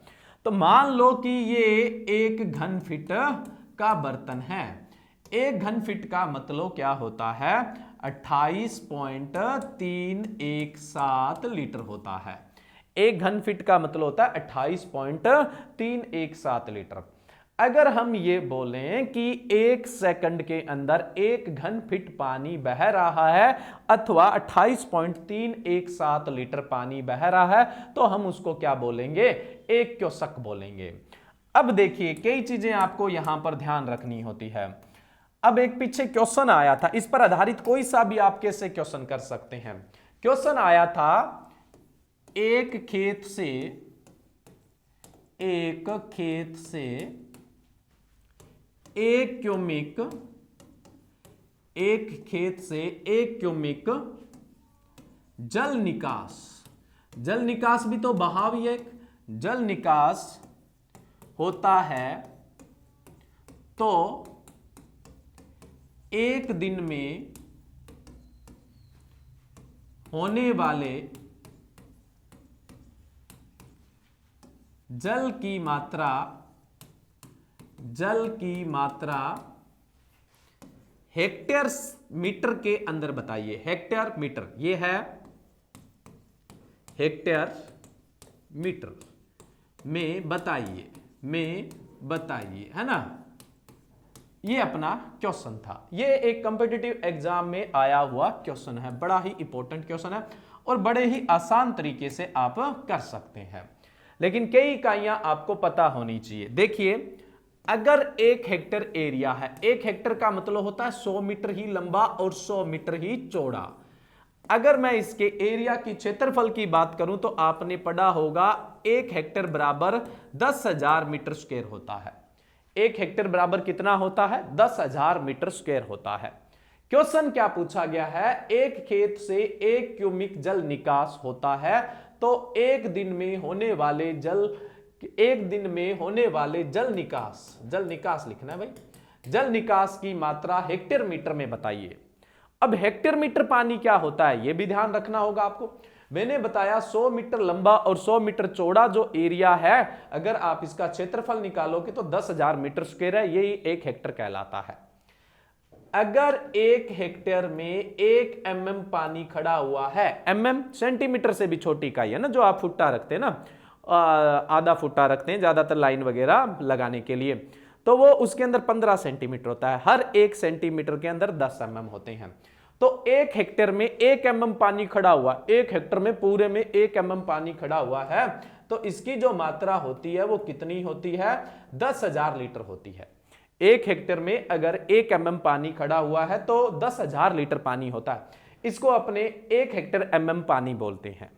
तो मान लो कि ये 1 घन फीट का बर्तन है। 1 घन फीट का मतलब क्या होता है, 28.317 लीटर होता है। 1 घन फीट का मतलब होता है 28.317 लीटर। अगर हम ये बोलें कि 1 सेकंड के अंदर 1 घन फीट पानी बह रहा है अथवा 28.317 लीटर पानी बह रहा है तो हम उसको क्या बोलेंगे, 1 क्योसक बोलेंगे। अब देखिए कई चीजें आपको यहां पर ध्यान रखनी होती है। अब एक पीछे क्वेश्चन आया था, इस पर आधारित कोई सा भी आप कैसे क्वेश्चन कर सकते हैं। क्वेश्चन आया था एक खेत से 1 क्यूबिक, 1 खेत से 1 क्यूबिक जल निकास, जल निकास भी तो बहाव ही एक, जल निकास होता है तो 1 दिन में होने वाले जल की मात्रा, जल की मात्रा हेक्टेयर मीटर के अंदर बताइए। हेक्टेयर मीटर, ये है हेक्टेयर मीटर में बताइए, में बताइए, है ना। ये अपना क्वेश्चन था। ये एक कॉम्पिटिटिव एग्जाम में आया हुआ क्वेश्चन है, बड़ा ही इंपॉर्टेंट क्वेश्चन है और बड़े ही आसान तरीके से आप कर सकते हैं, लेकिन कई इकाइयां आपको पता होनी चाहिए। देखिए अगर 1 हेक्टेयर एरिया है, 1 हेक्टेयर का मतलब होता है 100 मीटर ही लंबा और 100 मीटर ही चौड़ा। अगर मैं इसके एरिया की क्षेत्रफल की बात करूं तो आपने पढ़ा होगा 1 हेक्टेयर बराबर 10,000 मीटर स्क्वायर होता है। 1 हेक्टेयर बराबर कितना होता है, 10,000 मीटर स्क्वायर होता है। क्वेश्चन क्या पूछा गया है, एक खेत से 1 क्यूबिक जल निकास होता है तो 1 दिन में होने वाले जल, 1 दिन में होने वाले जल निकास, जल निकास लिखना है भाई, जल निकास की मात्रा हेक्टेयर मीटर में बताइए। अब हेक्टेयर मीटर पानी क्या होता है ये भी ध्यान रखना होगा आपको। मैंने बताया 100 मीटर लंबा और 100 मीटर चौड़ा जो एरिया है, अगर आप इसका क्षेत्रफल निकालोगे तो 10,000 मीटर स्क्वायर है, यही 1 हेक्टेयर कहलाता है। अगर 1 हेक्टेयर में 1 mm पानी खड़ा हुआ है, mm सेंटीमीटर से भी छोटी इकाई है ना, जो आप फुट्टा रखते हैं ना, आधा फुट्टा रखते हैं ज्यादातर लाइन वगैरह लगाने के लिए, तो वो उसके अंदर 15 सेंटीमीटर होता है। हर 1 सेंटीमीटर के अंदर 10 mm होते हैं। तो 1 हेक्टेयर में 1 mm पानी खड़ा हुआ, 1 हेक्टेयर में पूरे में 1 mm पानी खड़ा हुआ है, तो इसकी जो मात्रा होती है वो कितनी होती है? 10,000 लीटर होती है। 1 हेक्टेयर में अगर 1 mm पानी खड़ा हुआ है तो 10,000 लीटर पानी होता है। इसको अपने 1 हेक्टेयर mm पानी बोलते हैं।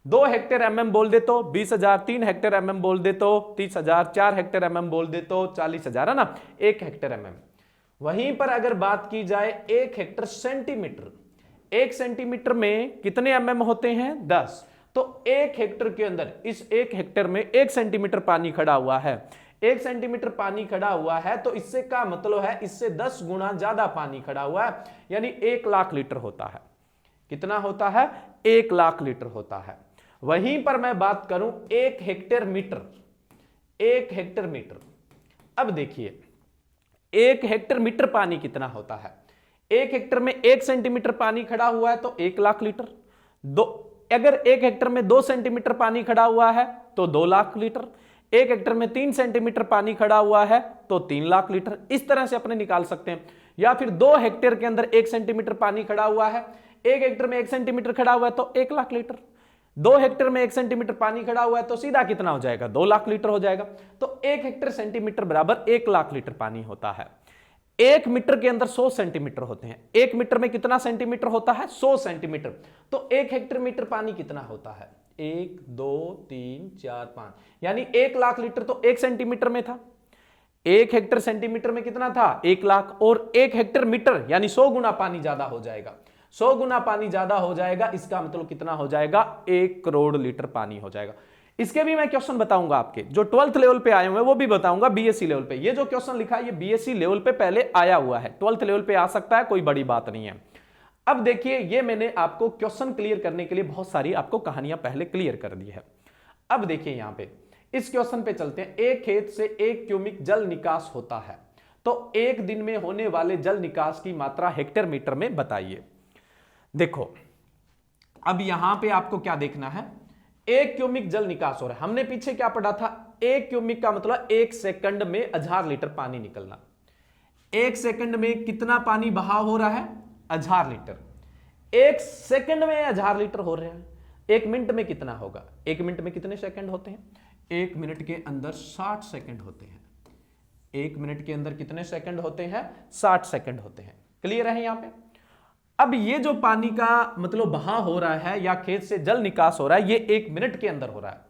2 हेक्टेयर mm बोल दे तो 20,000, 3 हेक्टेयर mm बोल दे तो 30,000, 4 हेक्टेयर mm बोल दे तो 40,000, है ना, 1 हेक्टेयर mm। वहीं पर अगर बात की जाए 1 हेक्टेयर सेंटीमीटर, 1 सेंटीमीटर में कितने mm होते हैं? 10। तो 1 हेक्टेयर के अंदर, इस 1 हेक्टेयर में 1 सेंटीमीटर पानी खड़ा हुआ है, 1 सेंटीमीटर पानी खड़ा हुआ है, तो इससे क्या मतलब है? इससे 10 गुना ज्यादा पानी खड़ा हुआ है, यानी 1,00,000 लीटर होता है। कितना होता है? 1,00,000 लीटर होता है। वहीं पर मैं बात करूं 1 हेक्टेयर मीटर, 1 हेक्टेयर मीटर। अब देखिए 1 हेक्टेयर मीटर पानी कितना होता है? 1 हेक्टेयर में 1 सेंटीमीटर पानी खड़ा हुआ है तो 1,00,000 लीटर। अगर 1 हेक्टेयर में 2 सेंटीमीटर पानी खड़ा हुआ है तो 2,00,000 लीटर। 1 हेक्टेयर में 3 सेंटीमीटर पानी खड़ा हुआ है तो 3,00,000 लीटर। इस तरह से अपने निकाल सकते हैं। या फिर 2 हेक्टेयर के अंदर 1 सेंटीमीटर पानी खड़ा हुआ है, 1 हेक्टेयर में 1 सेंटीमीटर खड़ा हुआ है तो 1,00,000 लीटर। 2 हेक्टेयर में 1 सेंटीमीटर पानी खड़ा हुआ है तो सीधा कितना हो जाएगा? 2,00,000 लीटर हो जाएगा। तो 1 हेक्टेयर सेंटीमीटर बराबर 1,00,000 लीटर पानी होता है। 1 मीटर के अंदर 100 सेंटीमीटर होते हैं। 1 मीटर में कितना सेंटीमीटर होता है? 100 सेंटीमीटर। तो 1 हेक्टेयर मीटर पानी कितना होता है? 1, 2, 3, 4, 5, यानी 1,00,000 लीटर तो 1 सेंटीमीटर में था। 1 हेक्टेयर सेंटीमीटर में कितना था? 1,00,000। और 1 हेक्टेयर मीटर यानी 100 गुना पानी ज्यादा हो जाएगा। 100 गुना पानी ज्यादा हो जाएगा, इसका मतलब कितना हो जाएगा? 1 करोड़ लीटर पानी हो जाएगा। इसके भी मैं क्वेश्चन बताऊंगा आपके, जो 12th लेवल पे आए हुए हैं वो भी बताऊंगा, बीएससी लेवल पे। ये जो क्वेश्चन लिखा है ये बीएससी लेवल पे पहले आया हुआ है, 12th लेवल पे आ सकता है, कोई बड़ी बात नहीं है। अब देखिए ये मैंने आपको क्वेश्चन क्लियर करने के लिए बहुत सारी आपको कहानियां पहले क्लियर कर दी है। अब देखिए यहां पे इस क्वेश्चन पे चलते हैं। एक खेत से 1 क्यूबिक जल निकास होता है, तो एक दिन में होने वाले जल निकास की मात्रा हेक्टेयर मीटर में बताइए। देखो अब यहां पे आपको क्या देखना है? 1 क्यूबिक जल निकास हो रहा है। हमने पीछे क्या पढ़ा था? 1 क्यूबिक का मतलब 1 सेकंड में 1000 लीटर पानी निकलना। 1 सेकंड में कितना पानी बहाव हो रहा है? 1000 लीटर। 1 सेकंड में 1000 लीटर हो रहा है। 1 मिनट में कितना होगा? 1 मिनट में कितने सेकंड होते हैं? 1 मिनट के अंदर 60 सेकंड होते हैं। 1 मिनट के अंदर कितने सेकंड होते हैं? 60 सेकंड होते हैं। क्लियर है यहां पे? अब ये जो पानी का मतलब बहाव हो रहा है या खेत से जल निकास हो रहा है, ये 1 मिनट के अंदर हो रहा है।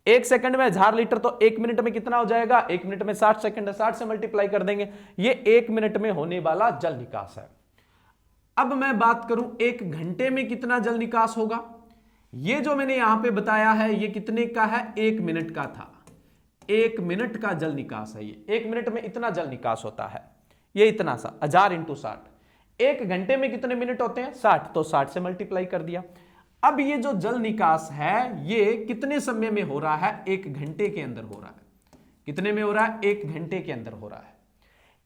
1 सेकंड में 1000 लीटर, तो 1 मिनट में कितना हो जाएगा? 1 मिनट में 60 सेकंड है, 60 से मल्टीप्लाई कर देंगे। ये 1 मिनट में होने वाला जल निकास है। अब मैं बात करूं 1 घंटे में कितना जल निकास होगा। ये जो मैंने यहां पे बताया है ये कितने का है? 1 मिनट का था। 1 मिनट का जल निकास है ये। 1 मिनट में इतना जल निकास होता है, ये इतना सा 1000 × 60। 1 घंटे में कितने मिनट होते हैं? 60, तो 60 से मल्टीप्लाई कर दिया। अब ये जो जल निकास है ये कितने समय में हो रहा है? 1 घंटे के अंदर हो रहा है। कितने में हो रहा है? 1 घंटे के अंदर हो रहा है।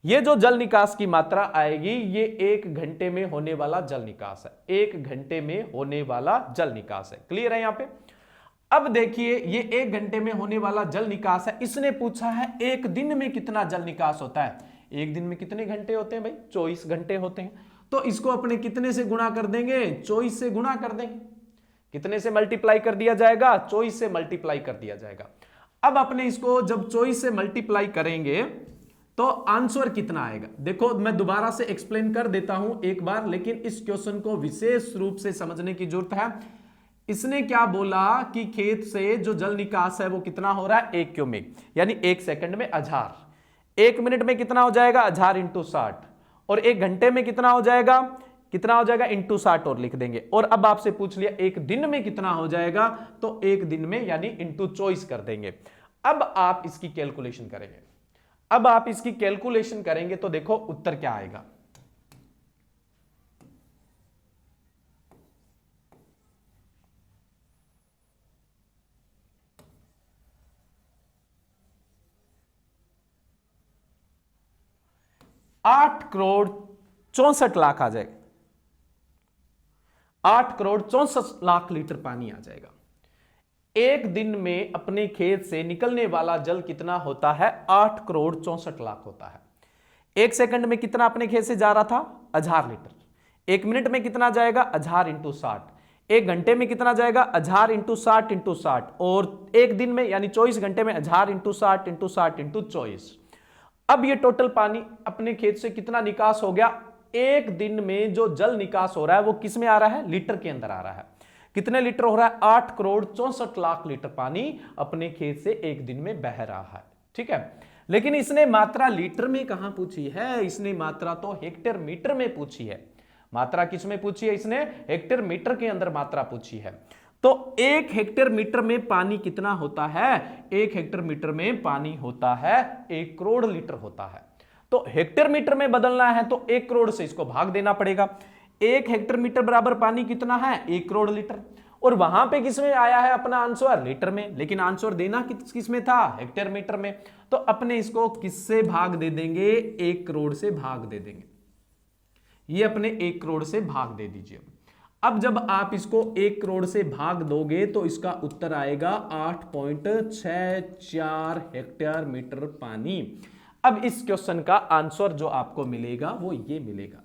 ये जो जल निकास की मात्रा आएगी ये 1 घंटे में होने वाला जल निकास है। 1 घंटे में होने वाला जल निकास है। क्लियर है यहां पे? अब देखिए ये 1 घंटे में होने वाला जल निकास है। इसने पूछा है 1 दिन में कितना जल निकास होता है। 1 दिन में कितने घंटे होते हैं भाई? 24 घंटे होते हैं। तो इसको अपने कितने से गुणा कर देंगे? 24 से गुणा कर देंगे। कितने से मल्टीप्लाई कर दिया जाएगा? 24 से मल्टीप्लाई कर दिया जाएगा। अब अपने इसको जब 24 से मल्टीप्लाई करेंगे तो आंसर कितना आएगा? देखो मैं दोबारा से एक्सप्लेन कर देता हूं एक बार, लेकिन इस क्वेश्चन को विशेष रूप से समझने की जरूरत है। इसने क्या बोला कि खेत से जो जल निकास है वो कितना हो रहा है? 1 क्यूबिक, यानी 1 सेकंड में 1000। 1 मिनट में कितना हो जाएगा? 1000 × 60। और 1 घंटे में कितना हो जाएगा? कितना हो जाएगा? × 60 और लिख देंगे। और अब आपसे पूछ लिया 1 दिन में कितना हो जाएगा, तो 1 दिन में यानी × 24 कर देंगे। अब आप इसकी कैलकुलेशन करेंगे। अब आप इसकी कैलकुलेशन करेंगे तो देखो उत्तर क्या आएगा। $8 करोड़ 64 लाख आ जाएगा, 8 करोड़ 64 लाख लीटर पानी आ जाएगा। एक दिन में अपने खेत से निकलने वाला जल कितना होता है? 8 करोड़ 64 लाख होता है। एक सेकंड में कितना अपने खेत से जा रहा था? 1000 लीटर। एक मिनट में कितना जाएगा? 1000 इंटू 60। एक घंटे में कितना जाएगा? 1000 इंटू 60 इंटू 60। और एक दिन में यानी 24 घंटे में 1000 इंटू 60 इंटू 60 इंटू 24। अब ये टोटल पानी अपने खेत से कितना निकास हो गया? एक दिन में जो जल निकास हो रहा है वो किस में आ रहा है? लीटर के अंदर आ रहा है। कितने लीटर हो रहा है? 8 करोड़ 64 लाख लीटर पानी अपने खेत से एक दिन में बह रहा है। ठीक है, लेकिन इसने मात्रा लीटर में कहां पूछी है? इसने मात्रा तो हेक्टेयर मीटर में पूछी है। मात्रा किस में पूछी है? इसने हेक्टेयर मीटर के अंदर मात्रा पूछी है। तो 1 हेक्टेयर मीटर में पानी कितना होता है? 1 हेक्टेयर मीटर में पानी होता है 1 करोड़ लीटर होता है। तो हेक्टेयर मीटर में बदलना है तो 1 करोड़ से इसको भाग देना पड़ेगा। 1 हेक्टेयर मीटर बराबर पानी कितना है? 1 करोड़ लीटर। और वहां पे किसमें आया है अपना आंसर? लीटर में, लेकिन आंसर देना किस में था? हेक्टेयर मीटर में। तो अपने इसको किससे भाग दे देंगे? 1 करोड़ से भाग दे देंगे। ये अपने 1 करोड़ से भाग दे दीजिए। अब जब आप इसको 1 करोड़ से भाग दोगे तो इसका उत्तर आएगा 8.64 हेक्टेयर मीटर पानी। अब इस क्वेश्चन का आंसर जो आपको मिलेगा वो ये मिलेगा।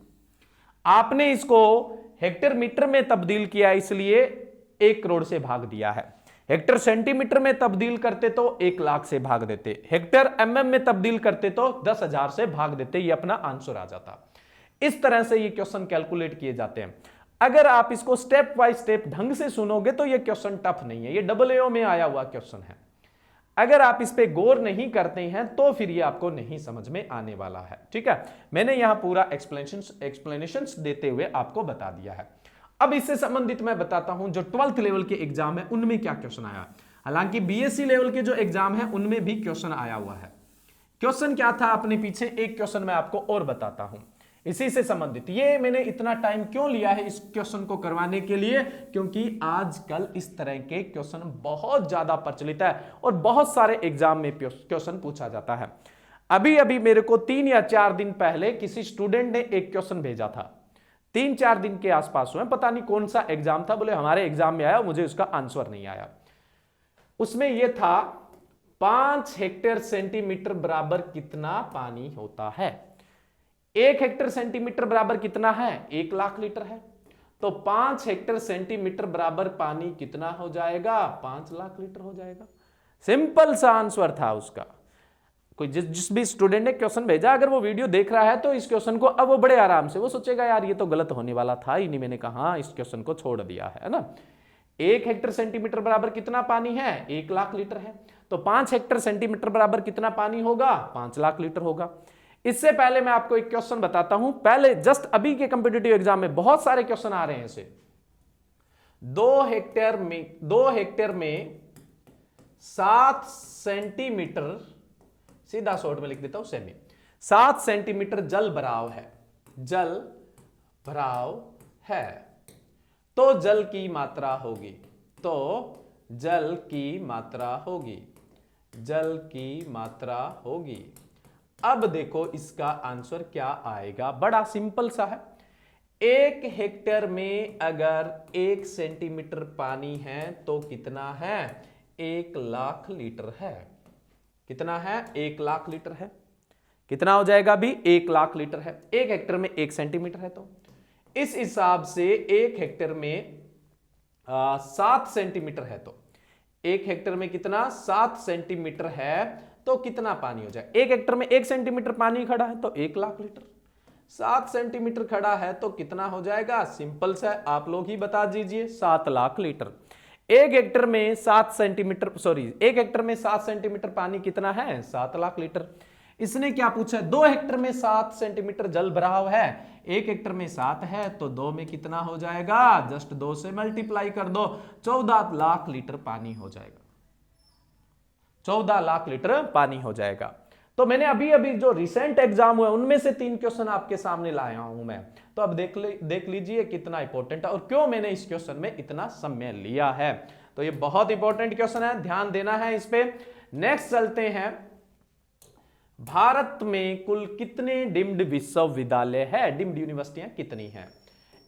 आपने इसको हेक्टेयर मीटर में तब्दील किया इसलिए 1 करोड़ से भाग दिया है। हेक्टेयर सेंटीमीटर में तब्दील करते तो 1 लाख से भाग देते। हेक्टेयर एमएम में तब्दील करते तो 10,000 से भाग देते। ये अपना आंसर आ जाता। इस तरह से ये क्वेश्चन कैलकुलेट किए जाते हैं। अगर आप इसको स्टेप बाय स्टेप ढंग से सुनोगे तो ये क्वेश्चन टफ नहीं है, ये AA में आया हुआ क्वेश्चन है। अगर आप इस पे गौर नहीं करते हैं तो फिर ये आपको नहीं समझ में आने वाला है। ठीक है, मैंने यहां पूरा एक्सप्लेनेशंस देते हुए आपको बता दिया है। अब इससे संबंधित मैं बताता हूं जो 12th लेवल के एग्जाम है उनमें क्या क्वेश्चन आया। हालांकि BSc लेवल के जो एग्जाम है उनमें भी क्वेश्चन आया हुआ है। क्वेश्चन क्या था अपने पीछे, एक क्वेश्चन मैं आपको और बताता हूं इसी से संबंधित। ये मैंने इतना टाइम क्यों लिया है इस क्वेश्चन को करवाने के लिए, क्योंकि आजकल इस तरह के क्वेश्चन बहुत ज्यादा प्रचलित है और बहुत सारे एग्जाम में क्वेश्चन पूछा जाता है। अभी अभी मेरे को 3 या 4 दिन पहले किसी स्टूडेंट ने एक क्वेश्चन भेजा था, 3-4 दिन के आसपास हुए, पता नहीं कौन सा एग्जाम था, बोले हमारे एग्जाम में आया, मुझे उसका आंसर नहीं आया। उसमें यह था 5 हेक्टेयर सेंटीमीटर बराबर कितना पानी होता है। 1 हेक्टेयर सेंटीमीटर बराबर कितना है? 1 लाख लीटर है। तो 5 हेक्टेयर सेंटीमीटर बराबर पानी कितना हो जाएगा? 5 लाख लीटर हो जाएगा। सिंपल सा आंसर था उसका। कोई जिस भी स्टूडेंट ने क्वेश्चन भेजा, अगर वो वीडियो देख रहा है तो इस क्वेश्चन को अब वो बड़े आराम से वो सोचेगा यार ये तो गलत होने वाला था ही नहीं, मैंने कहा इस क्वेश्चन को छोड़ दिया है ना। 1 हेक्टेयर सेंटीमीटर बराबर कितना पानी है? 1 लाख लीटर है। तो 5 हेक्टेयर सेंटीमीटर बराबर कितना पानी होगा? 5 लाख लीटर होगा। इससे पहले मैं आपको एक क्वेश्चन बताता हूं। पहले जस्ट अभी के कंपीटिटिव एग्जाम में बहुत सारे क्वेश्चन आ रहे हैं ऐसे। 2 हेक्टेयर में 7 सेंटीमीटर, सीधा शॉर्ट में लिख देता हूं सेमी, 7 सेंटीमीटर जल भराव है। जल भराव है तो जल की मात्रा होगी, तो जल की मात्रा होगी, जल की मात्रा होगी। अब देखो इसका आंसर क्या आएगा, बड़ा सिंपल सा है। 1 हेक्टेयर में अगर 1 सेंटीमीटर पानी है तो कितना है? 1 लाख लीटर है। कितना है? 1 लाख लीटर है। कितना हो जाएगा अभी? 1 लाख लीटर है। 1 हेक्टेयर में 1 सेंटीमीटर है, तो इस हिसाब से 1 हेक्टेयर में 7 सेंटीमीटर है, तो 1 हेक्टेयर में कितना? 7 सेंटीमीटर है, तो कितना पानी हो जाए? 1 हेक्टेयर में 1 सेंटीमीटर पानी खड़ा है तो 1 लाख लीटर। 7 सेंटीमीटर खड़ा है तो कितना हो जाएगा? सिंपल सा, आप लोग ही बता दीजिए, 7 लाख लीटर। 1 हेक्टेयर में 7 सेंटीमीटर, सॉरी 1 हेक्टेयर में 7 सेंटीमीटर पानी कितना है? 7 लाख लीटर। इसने क्या पूछा है? 2 हेक्टेयर में 7 सेंटीमीटर जल भराव है। 1 हेक्टेयर में 7 है तो 2 में कितना हो जाएगा? जस्ट 2 से मल्टीप्लाई कर दो, 14 लाख लीटर पानी हो जाएगा। 14 लाख लीटर पानी हो जाएगा। तो मैंने अभी अभी जो रिसेंट एग्जाम हुए उनमें से 3 क्वेश्चन आपके सामने लाया हूं मैं। तो अब देख लीजिए कितना इंपॉर्टेंट है और क्यों मैंने इस क्वेश्चन में इतना समय लिया है। तो ये बहुत इंपॉर्टेंट क्वेश्चन है, ध्यान देना है इस पे। नेक्स्ट चलते हैं भारत में कुल कितने डीम्ड विश्वविद्यालय है, डीम्ड यूनिवर्सिटियां कितनी हैं?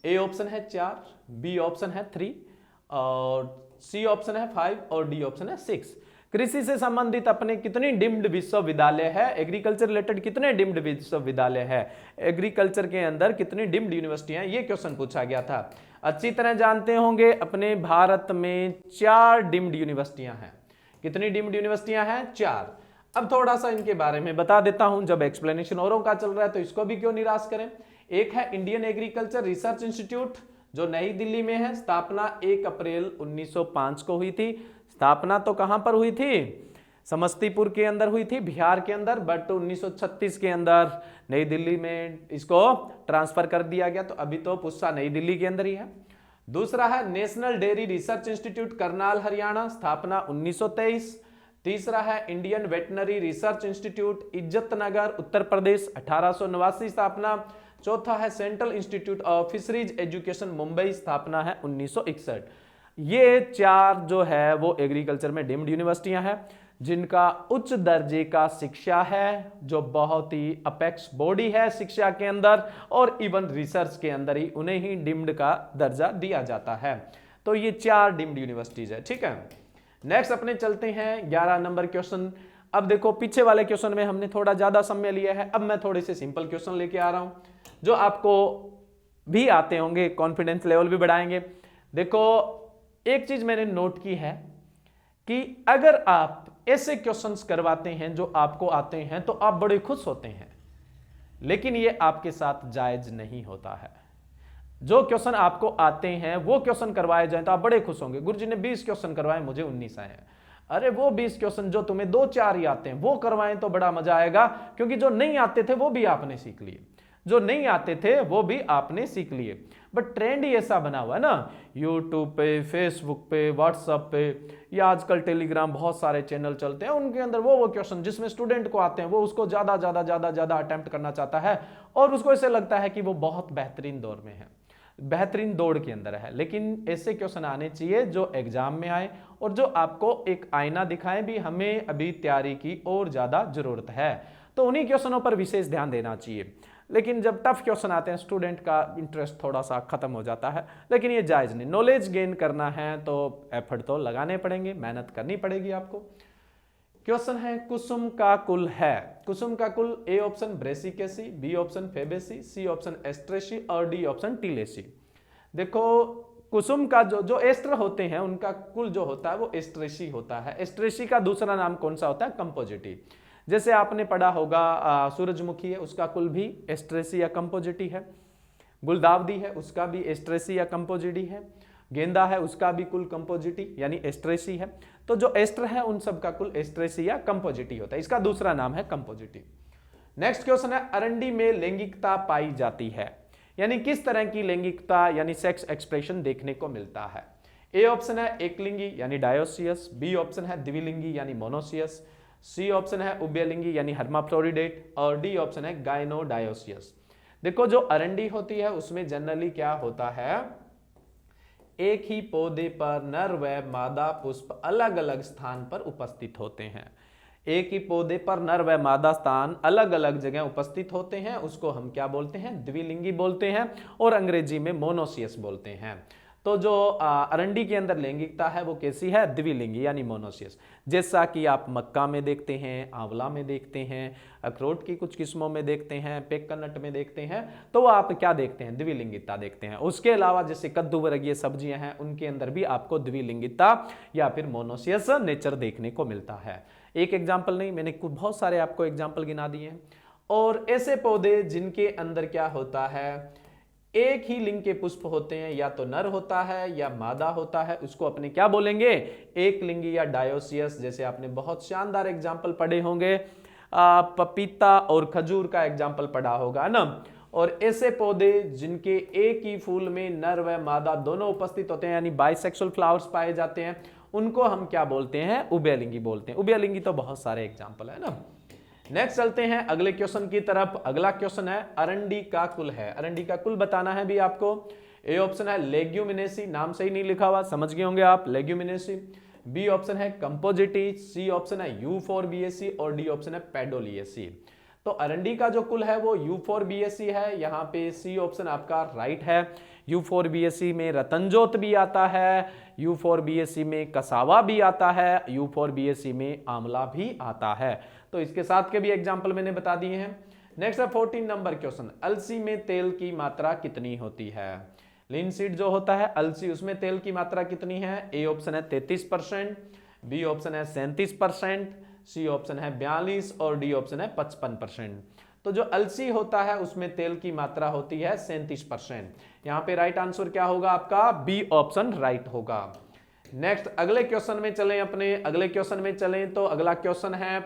ए ऑप्शन है 4, बी ऑप्शन है 3 और सी ऑप्शन है 5 और डी ऑप्शन है 6। कृषि से संबंधित अपने कितनी डीम्ड विश्वविद्यालय है, एग्रीकल्चर रिलेटेड कितने डीम्ड विश्वविद्यालय है, एग्रीकल्चर के अंदर कितनी डीम्ड यूनिवर्सिटियां, ये क्वेश्चन पूछा गया था। अच्छी तरह जानते होंगे अपने भारत में 4 डीम्ड यूनिवर्सिटियां हैं। कितनी डीम्ड यूनिवर्सिटियां हैं? 4। अब थोड़ा सा इनके बारे में बता देता हूं, जब एक्सप्लेनेशन औरों का चल रहा है तो इसको भी क्यों निराश करें। एक है इंडियन एग्रीकल्चर रिसर्च इंस्टीट्यूट जो नई दिल्ली में है, स्थापना 1 अप्रैल 1905 को हुई थी। स्थापना तो कहां पर हुई थी? समस्तीपुर के अंदर हुई थी, बिहार के अंदर, बट 1936 के अंदर नई दिल्ली में इसको ट्रांसफर कर दिया गया, तो अभी तो पुस्सा नई दिल्ली के अंदर ही है। दूसरा है National Dairy Research Institute Karnal Haryana, स्थापना 1923। तीसरा है Indian Veterinary Research Institute Izatnagar Uttar Pradesh, 1889 स्थापना। चौथा है Central Institute of Fisheries Education Mumbai, स्थापना है 1961। ये 4 जो है वो एग्रीकल्चर में डीम्ड यूनिवर्सिटियां हैं जिनका उच्च दर्जे का शिक्षा है, जो बहुत ही अपेक्स बॉडी है शिक्षा के अंदर और इवन रिसर्च के अंदर ही उन्हें ही डीम्ड का दर्जा दिया जाता है। तो ये 4 डीम्ड यूनिवर्सिटीज है, ठीक है। नेक्स्ट अपने चलते हैं 11 नंबर क्वेश्चन। अब देखो पीछे वाले क्वेश्चन में हमने थोड़ा ज्यादा समय लिया है, अब मैं थोड़े से सिंपल क्वेश्चन लेके आ रहा हूं जो आपको भी आते होंगे, कॉन्फिडेंस लेवल भी बढ़ाएंगे। देखो एक चीज मैंने नोट की है कि अगर आप ऐसे क्वेश्चंस करवाते हैं जो आपको आते हैं तो आप बड़े खुश होते हैं, लेकिन ये आपके साथ जायज नहीं होता है। जो क्वेश्चन आपको आते हैं वो क्वेश्चन करवाए जाए तो आप बड़े खुश होंगे, गुरुजी ने 20 क्वेश्चन करवाए मुझे 19 आए हैं। अरे वो 20 क्वेश्चन जो तुम्हें 2-4 ही आते हैं वो करवाएं तो बड़ा मजा आएगा, क्योंकि जो नहीं आते थे वो भी आपने सीख लिए, जो नहीं आते थे वो भी आपने सीख लिए। बट ट्रेंड ही ऐसा बना हुआ है ना, यूट्यूब पे, फेसबुक पे, व्हाट्सएप पे या आजकल टेलीग्राम, बहुत सारे चैनल चलते हैं, उनके अंदर वो क्वेश्चन जिसमें स्टूडेंट को आते हैं वो उसको ज्यादा अटेम्प्ट करना चाहता है और उसको ऐसे लगता है कि वो बहुत बेहतरीन दौर में है, बेहतरीन दौड़ के अंदर है। लेकिन ऐसे क्वेश्चन आने चाहिए जो एग्जाम में आए और जो आपको एक आईना दिखाए भी हमें अभी तैयारी की और ज्यादा जरूरत है, तो उन्हीं क्वेश्चनों पर विशेष ध्यान देना चाहिए। लेकिन जब टफ क्वेश्चन आते हैं स्टूडेंट का इंटरेस्ट थोड़ा सा खत्म हो जाता है, लेकिन ये जायज नहीं। नॉलेज गेन करना है तो एफर्ट तो लगाने पड़ेंगे, मेहनत करनी पड़ेगी आपको। क्वेश्चन है कुसुम का कुल है, कुसुम का कुल A option Brassicaceae, B option Fabaceae, C option Asteraceae और डी ऑप्शन टीलेसी। देखो कुसुम का जो एस्टर होते हैं उनका कुल जो होता है वो एस्ट्रेसी होता है। एस्ट्रेसी का दूसरा नाम कौन सा होता है? कंपोजिटी। जैसे आपने पढ़ा होगा सूरजमुखी है उसका कुल भी एस्ट्रेसी या कंपोजिटी है, गुलदावदी है उसका भी एस्ट्रेसी या कंपोजिटी है, गेंदा है उसका भी कुल कंपोजिटी यानी एस्ट्रेसी है। तो जो एस्टर है उन सब का कुल एस्ट्रेसी या कंपोजिटी होता है, इसका दूसरा नाम है कंपोजिटी। नेक्स्ट क्वेश्चन है अरंडी में लैंगिकता पाई जाती है, यानी किस तरह की लैंगिकता यानी सेक्स एक्सप्रेशन देखने को मिलता है। ए ऑप्शन है एकलिंगी यानी डायोसियस, बी ऑप्शन है द्विलिंगी यानी मोनोसियस, सी ऑप्शन है उभयलिंगी यानी हर्माफ्रोडिडेट और डी ऑप्शन है गायनोडायोसियस। देखो जो अरंडी होती है उसमें जनरली क्या होता है, एक ही पौधे पर नर व मादा पुष्प अलग अलग स्थान पर उपस्थित होते हैं। एक ही पौधे पर नर व मादा स्थान अलग अलग जगह उपस्थित होते हैं, उसको हम क्या बोलते हैं? द्विलिंगी बोलते हैं और अंग्रेजी में मोनोसियस बोलते हैं। तो जो अरंडी के अंदर लैंगिकता है वो कैसी है? द्विलिंगी यानी मोनोसियस। जैसा कि आप मक्का में देखते हैं, आंवला में देखते हैं, अखरोट की कुछ किस्मों में देखते हैं, पेक्कानट में देखते हैं, तो आप क्या देखते हैं? द्विलिंगिता देखते हैं। उसके अलावा जैसे कद्दू वर्गीय सब्जियां हैं उनके अंदर भी आपको द्विलिंगिता या फिर मोनोसियस नेचर देखने को मिलता है। एक एग्जाम्पल नहीं, मैंने बहुत सारे आपको एग्जाम्पल गिना दिए हैं। और ऐसे पौधे जिनके अंदर क्या होता है, एक ही लिंग के पुष्प होते हैं, या तो नर होता है या मादा होता है, उसको अपने क्या बोलेंगे? एक लिंगी या डायोसियस। जैसे आपने बहुत शानदार एग्जाम्पल पढ़े होंगे, पपीता और खजूर का एग्जाम्पल पढ़ा होगा ना। और ऐसे पौधे जिनके एक ही फूल में नर व मादा दोनों उपस्थित होते हैं यानी बाइसेक्सुअल फ्लावर्स पाए जाते हैं, उनको हम क्या बोलते हैं? उभयलिंगी बोलते हैं। उभयलिंगी तो बहुत सारे एग्जाम्पल है ना। नेक्स्ट चलते हैं अगले क्वेश्चन की तरफ। अगला क्वेश्चन है अरंडी का कुल है, अरंडी का कुल बताना है भी आपको। ए ऑप्शन है लेग्यूमिनेसी, नाम सही नहीं लिखा हुआ, समझ गए होंगे आप, लेग्यूमिनेसी। बी ऑप्शन है कंपोजिटी, सी ऑप्शन है यूफोरबिएसी और डी ऑप्शन है पेडोलिएसी। तो अरंडी का जो कुल है वो यूफोरबिएसी है, यहाँ पे सी ऑप्शन आपका राइट है। यूफोरबिएसी में रतनजोत भी आता है, यूफोरबिएसी में कसावा भी आता है, यूफोरबिएसी में आंवला भी आता है। तो इसके साथ के भी एग्जाम्पल मैंने बता दिए हैं। नेक्स्ट है 14 नंबर क्वेश्चन, अलसी में तेल की मात्रा कितनी होती है? लिनसीड जो होता है अलसी, उसमें तेल की मात्रा कितनी है? ए ऑप्शन है 33%, बी ऑप्शन है 37%, सी ऑप्शन है 42 और डी ऑप्शन है 55%। तो जो अलसी होता है उसमें तेल की मात्रा होती है 37%। यहां पे राइट आंसर क्या होगा आपका? बी ऑप्शन राइट होगा। नेक्स्ट अगले क्वेश्चन में चलें, अपने अगले क्वेश्चन में चलें तो अगला क्वेश्चन है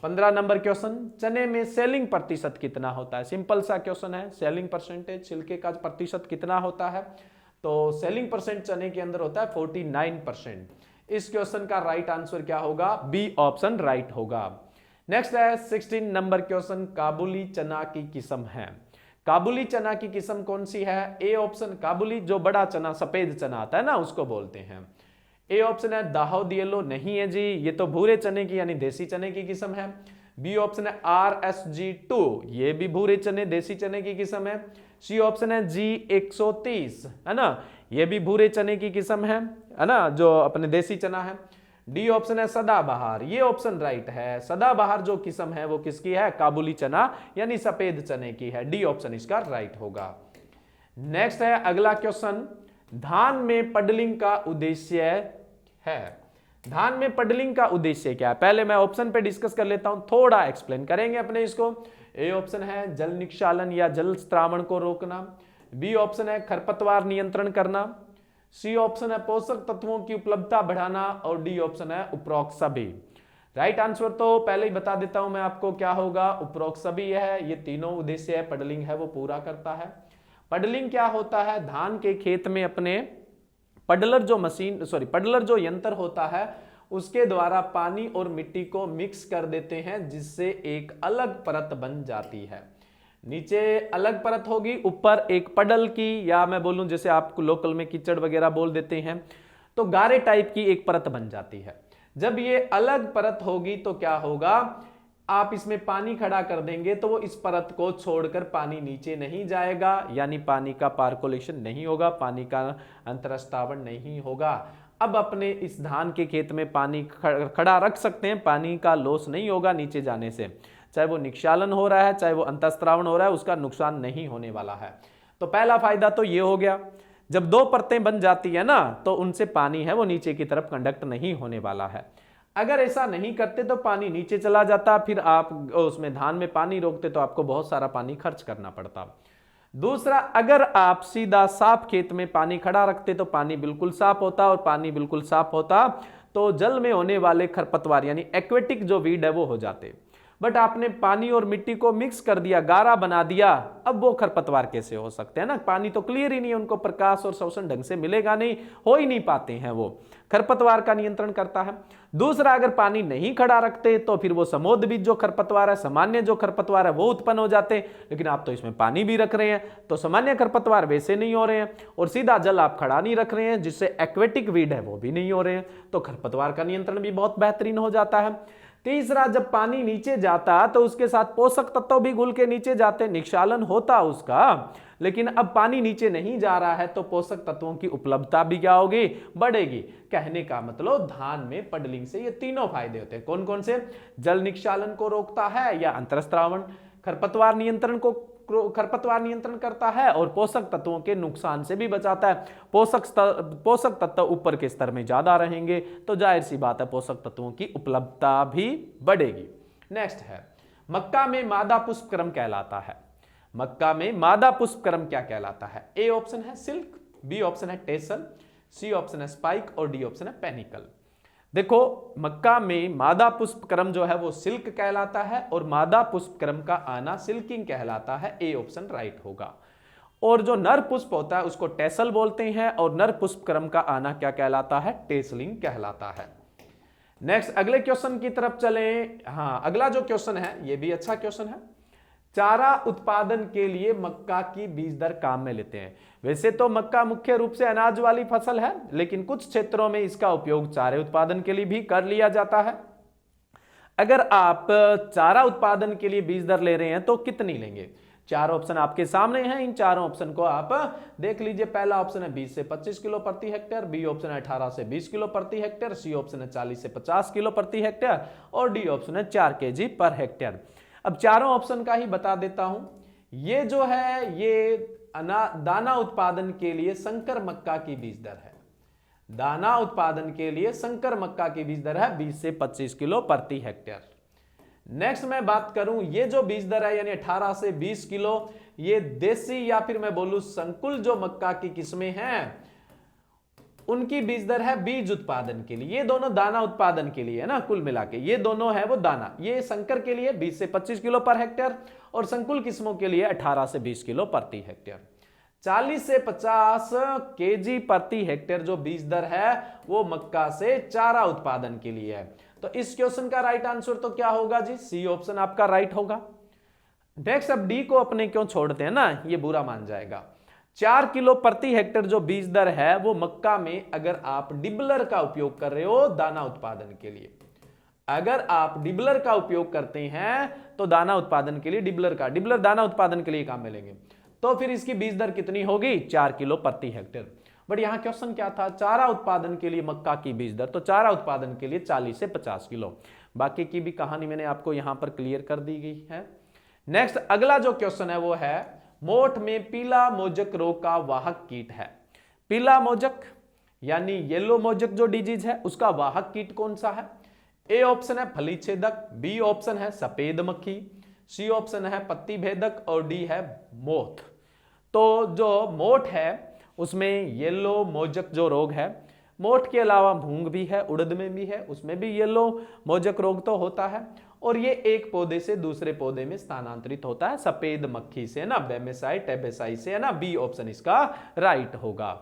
15 नंबर क्वेश्चन, चने में सेलिंग प्रतिशत कितना होता है? सिंपल सा क्वेश्चन है, सेलिंग परसेंटेज, छिलके का प्रतिशत कितना होता है? तो सेलिंग परसेंट चने के अंदर होता है 49%। इस क्वेश्चन का राइट आंसर क्या होगा? बी ऑप्शन राइट होगा। नेक्स्ट है 16 नंबर क्वेश्चन, काबुली चना की किस्म है। काबुली चना की किस्म कौन सी है? ए ऑप्शन काबुली, जो बड़ा चना सफेद चना आता है ना उसको बोलते हैं। ए ऑप्शन है दाहोद येलो, नहीं है जी, ये तो भूरे चने की यानी देसी चने की किस्म है। बी ऑप्शन है RSG2, ये भी भूरे चने देसी चने की किस्म है। सी ऑप्शन है G130, है ना, ये भी भूरे चने की किस्म है ना, जो अपने देसी चना है। डी ऑप्शन है सदाबहार, ये ऑप्शन राइट है। सदाबहार जो किस्म है वो किसकी है? काबुली चना यानी सफेद चने की है। डी ऑप्शन इसका राइट होगा। नेक्स्ट है अगला क्वेश्चन, धान में पडलिंग का उद्देश्य है। धान में पडलिंग का उद्देश्य क्या है? पहले मैं ऑप्शन पे डिस्कस कर लेता हूं, थोड़ा एक्सप्लेन करेंगे अपने इसको। ए ऑप्शन है जल निक्षालन या जल स्त्रावण को रोकना, बी ऑप्शन है खरपतवार नियंत्रण करना, सी ऑप्शन है पोषक तत्वों की उपलब्धता बढ़ाना और डी ऑप्शन है उपरोक्त सभी। राइट आंसर तो पहले ही बता देता हूं मैं आपको क्या होगा, उपरोक्त सभी है। ये तीनों उद्देश्य है पडलिंग है वो पूरा करता है। पडलिंग क्या होता है? धान के खेत में अपने पडलर जो यंत्र होता है उसके द्वारा पानी और मिट्टी को मिक्स कर देते हैं, जिससे एक अलग परत बन जाती है। नीचे अलग परत होगी, ऊपर एक पडल की, या मैं बोलूं जैसे आप लोकल में कीचड़ वगैरह बोल देते हैं, तो गारे टाइप की एक परत बन जाती है। जब ये अलग परत होगी तो क्या होगा, आप इसमें पानी खड़ा कर देंगे तो वो इस परत को छोड़कर पानी नीचे नहीं जाएगा, यानी पानी का पार्कोलेशन नहीं होगा, पानी का अंतरस्त्रावण नहीं होगा। अब अपने इस धान के खेत में पानी खड़ा रख सकते हैं, पानी का लॉस नहीं होगा नीचे जाने से, चाहे वो निक्षालन हो रहा है चाहे वो अंतस्त्रावण हो रहा है, उसका नुकसान नहीं होने वाला है। तो पहला फायदा तो ये हो गया, जब दो परतें बन जाती है ना तो उनसे पानी है वो नीचे की तरफ कंडक्ट नहीं होने वाला है। अगर ऐसा नहीं करते तो पानी नीचे चला जाता, फिर आप उसमें धान में पानी रोकते तो आपको बहुत सारा पानी खर्च करना पड़ता। दूसरा, अगर आप सीधा साफ खेत में पानी खड़ा रखते तो पानी बिल्कुल साफ होता, और पानी बिल्कुल साफ होता तो जल में होने वाले खरपतवार यानी एक्वेटिक जो वीड है वो हो जाते। बट आपने पानी और मिट्टी को मिक्स कर दिया, गारा बना दिया, अब वो खरपतवार कैसे हो सकते हैं ना, पानी तो क्लियर ही नहीं है, उनको प्रकाश और शोषण ढंग से मिलेगा नहीं, हो ही नहीं पाते हैं, वो खरपतवार का नियंत्रण करता है। दूसरा, अगर पानी नहीं खड़ा रखते तो फिर वो समोद्दीज जो खरपतवार है, सामान्य जो खरपतवार है वो उत्पन्न हो जाते, लेकिन आप तो इसमें पानी भी रख रहे हैं तो सामान्य खरपतवार वैसे नहीं हो रहे हैं, और सीधा जल आप खड़ा नहीं रख रहे हैं जिससे एक्वेटिक वीड है वो भी नहीं हो रहे हैं, तो खरपतवार का नियंत्रण भी बहुत बेहतरीन हो जाता है। तीसरा, जब पानी नीचे जाता तो उसके साथ पोषक तत्व भी घुल के नीचे जाते, निक्षालन होता उसका, लेकिन अब पानी नीचे नहीं जा रहा है तो पोषक तत्वों की उपलब्धता भी क्या होगी, बढ़ेगी। कहने का मतलब धान में पडलिंग से ये तीनों फायदे होते हैं। कौन कौन से? जल निक्षालन को रोकता है या अंतरस्त्रावण, खरपतवार नियंत्रण करता है, और पोषक तत्वों के नुकसान से भी बचाता है। पोषक तत्व ऊपर के स्तर में ज्यादा रहेंगे तो जाहिर सी बात है पोषक तत्वों की उपलब्धता भी बढ़ेगी। नेक्स्ट है, मक्का में मादा पुष्प क्रम कहलाता है। मक्का में मादा पुष्प क्रम क्या कहलाता है? ए ऑप्शन है सिल्क, बी ऑप्शन है टेसल, सी ऑप्शन है स्पाइक और डी ऑप्शन है पेनिकल। देखो, मक्का में मादा पुष्प क्रम जो है वो सिल्क कहलाता है, और मादा पुष्प क्रम का आना सिल्किंग कहलाता है। ए ऑप्शन राइट होगा। और जो नर पुष्प होता है उसको टेसल बोलते हैं, और नर पुष्प क्रम का आना क्या कहलाता है? टेसलिंग कहलाता है। नेक्स्ट अगले क्वेश्चन की तरफ चलें। हाँ, अगला जो क्वेश्चन है ये भी अच्छा क्वेश्चन है। चारा उत्पादन के लिए मक्का की बीज दर काम में लेते हैं। वैसे तो मक्का मुख्य रूप से अनाज वाली फसल है, लेकिन कुछ क्षेत्रों में इसका उपयोग चारे उत्पादन के लिए भी कर लिया जाता है। अगर आप चारा उत्पादन के लिए बीज दर ले रहे हैं तो कितनी लेंगे? चार ऑप्शन आपके सामने हैं, इन चारों ऑप्शन को आप देख लीजिए। पहला ऑप्शन है 20 से 25 किलो प्रति हेक्टेयर, बी ऑप्शन है 18 से 20 किलो प्रति हेक्टेयर, सी ऑप्शन है 40 से 50 किलो प्रति हेक्टेयर और डी ऑप्शन है 4 केजी पर हेक्टेयर। अब चारों ऑप्शन का ही बता देता हूं। ये जो है ये दाना उत्पादन के लिए संकर मक्का की बीज दर है। दाना उत्पादन के लिए संकर मक्का की बीज दर है 20 से 25 किलो प्रति हेक्टेयर। नेक्स्ट मैं बात करूं, ये जो बीज दर है यानी 18 से 20 किलो, ये देसी या फिर मैं बोलूं संकुल जो मक्का की किस्में हैं उनकी बीज दर है बीज उत्पादन के लिए। ये दोनों दाना उत्पादन के लिए है ना, कुल मिला के ये दोनों है वो दाना। ये संकर के लिए 20 से 25 किलो पर हेक्टेयर और संकुल किस्मों के लिए 18 से 20 किलो प्रति हेक्टेयर। 40 से 50 केजी प्रति हेक्टेयर जो बीज दर है वो मक्का से चारा उत्पादन के लिए है। तो इस क्वेश्चन का राइट आंसर तो क्या होगा जी? सी ऑप्शन आपका राइट होगा। नेक्स्ट, अब डी को अपने क्यों छोड़ते हैं ना, ये बुरा मान जाएगा। 4 किलो प्रति हेक्टेयर जो बीज दर है वो मक्का में अगर आप डिबलर का उपयोग कर रहे हो दाना उत्पादन के लिए, अगर आप डिबलर का उपयोग करते हैं तो दाना उत्पादन के लिए डिबलर दाना उत्पादन के लिए काम में लेंगे, तो फिर इसकी बीज दर कितनी होगी? 4 किलो प्रति हेक्टेयर। बट यहां क्वेश्चन क्या था? चारा उत्पादन के लिए मक्का की बीज दर, तो चारा उत्पादन के लिए 40 से 50 किलो। बाकी की भी कहानी मैंने आपको यहां पर क्लियर कर दी गई है। नेक्स्ट, अगला जो क्वेश्चन है वो है मोठ में पीला मोजक रोग का वाहक कीट है। पीला मोजक यानी येलो मोजक जो डिजीज है उसका वाहक कीट कौन सा है? ए ऑप्शन है फली छेदक, बी ऑप्शन है सफेद मक्खी, सी ऑप्शन है पत्ती भेदक और डी है मोथ। तो जो मोठ है उसमें येलो मोजक जो रोग है, मोठ के अलावा मूंग भी है, उड़द में भी है, उसमें भी येलो मोजक रोग तो होता है और ये एक पौधे से दूसरे पौधे में स्थानांतरित होता है सफेद मक्खी से ना, बेमेसाई टेबेसाई से है ना। बी ऑप्शन इसका राइट होगा।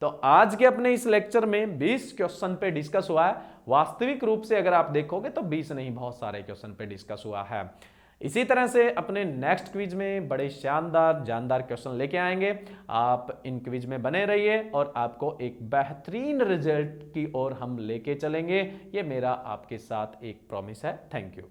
तो आज के अपने इस लेक्चर में 20 क्वेश्चन पे डिस्कस हुआ है। वास्तविक रूप से अगर आप देखोगे तो 20 नहीं, बहुत सारे क्वेश्चन पे डिस्कस हुआ है। इसी तरह से अपने नेक्स्ट क्विज में बड़े शानदार जानदार क्वेश्चन लेके आएंगे। आप इन क्विज में बने रहिए और आपको एक बेहतरीन रिजल्ट की ओर हम लेके चलेंगे। ये मेरा आपके साथ एक प्रॉमिस है। Thank you.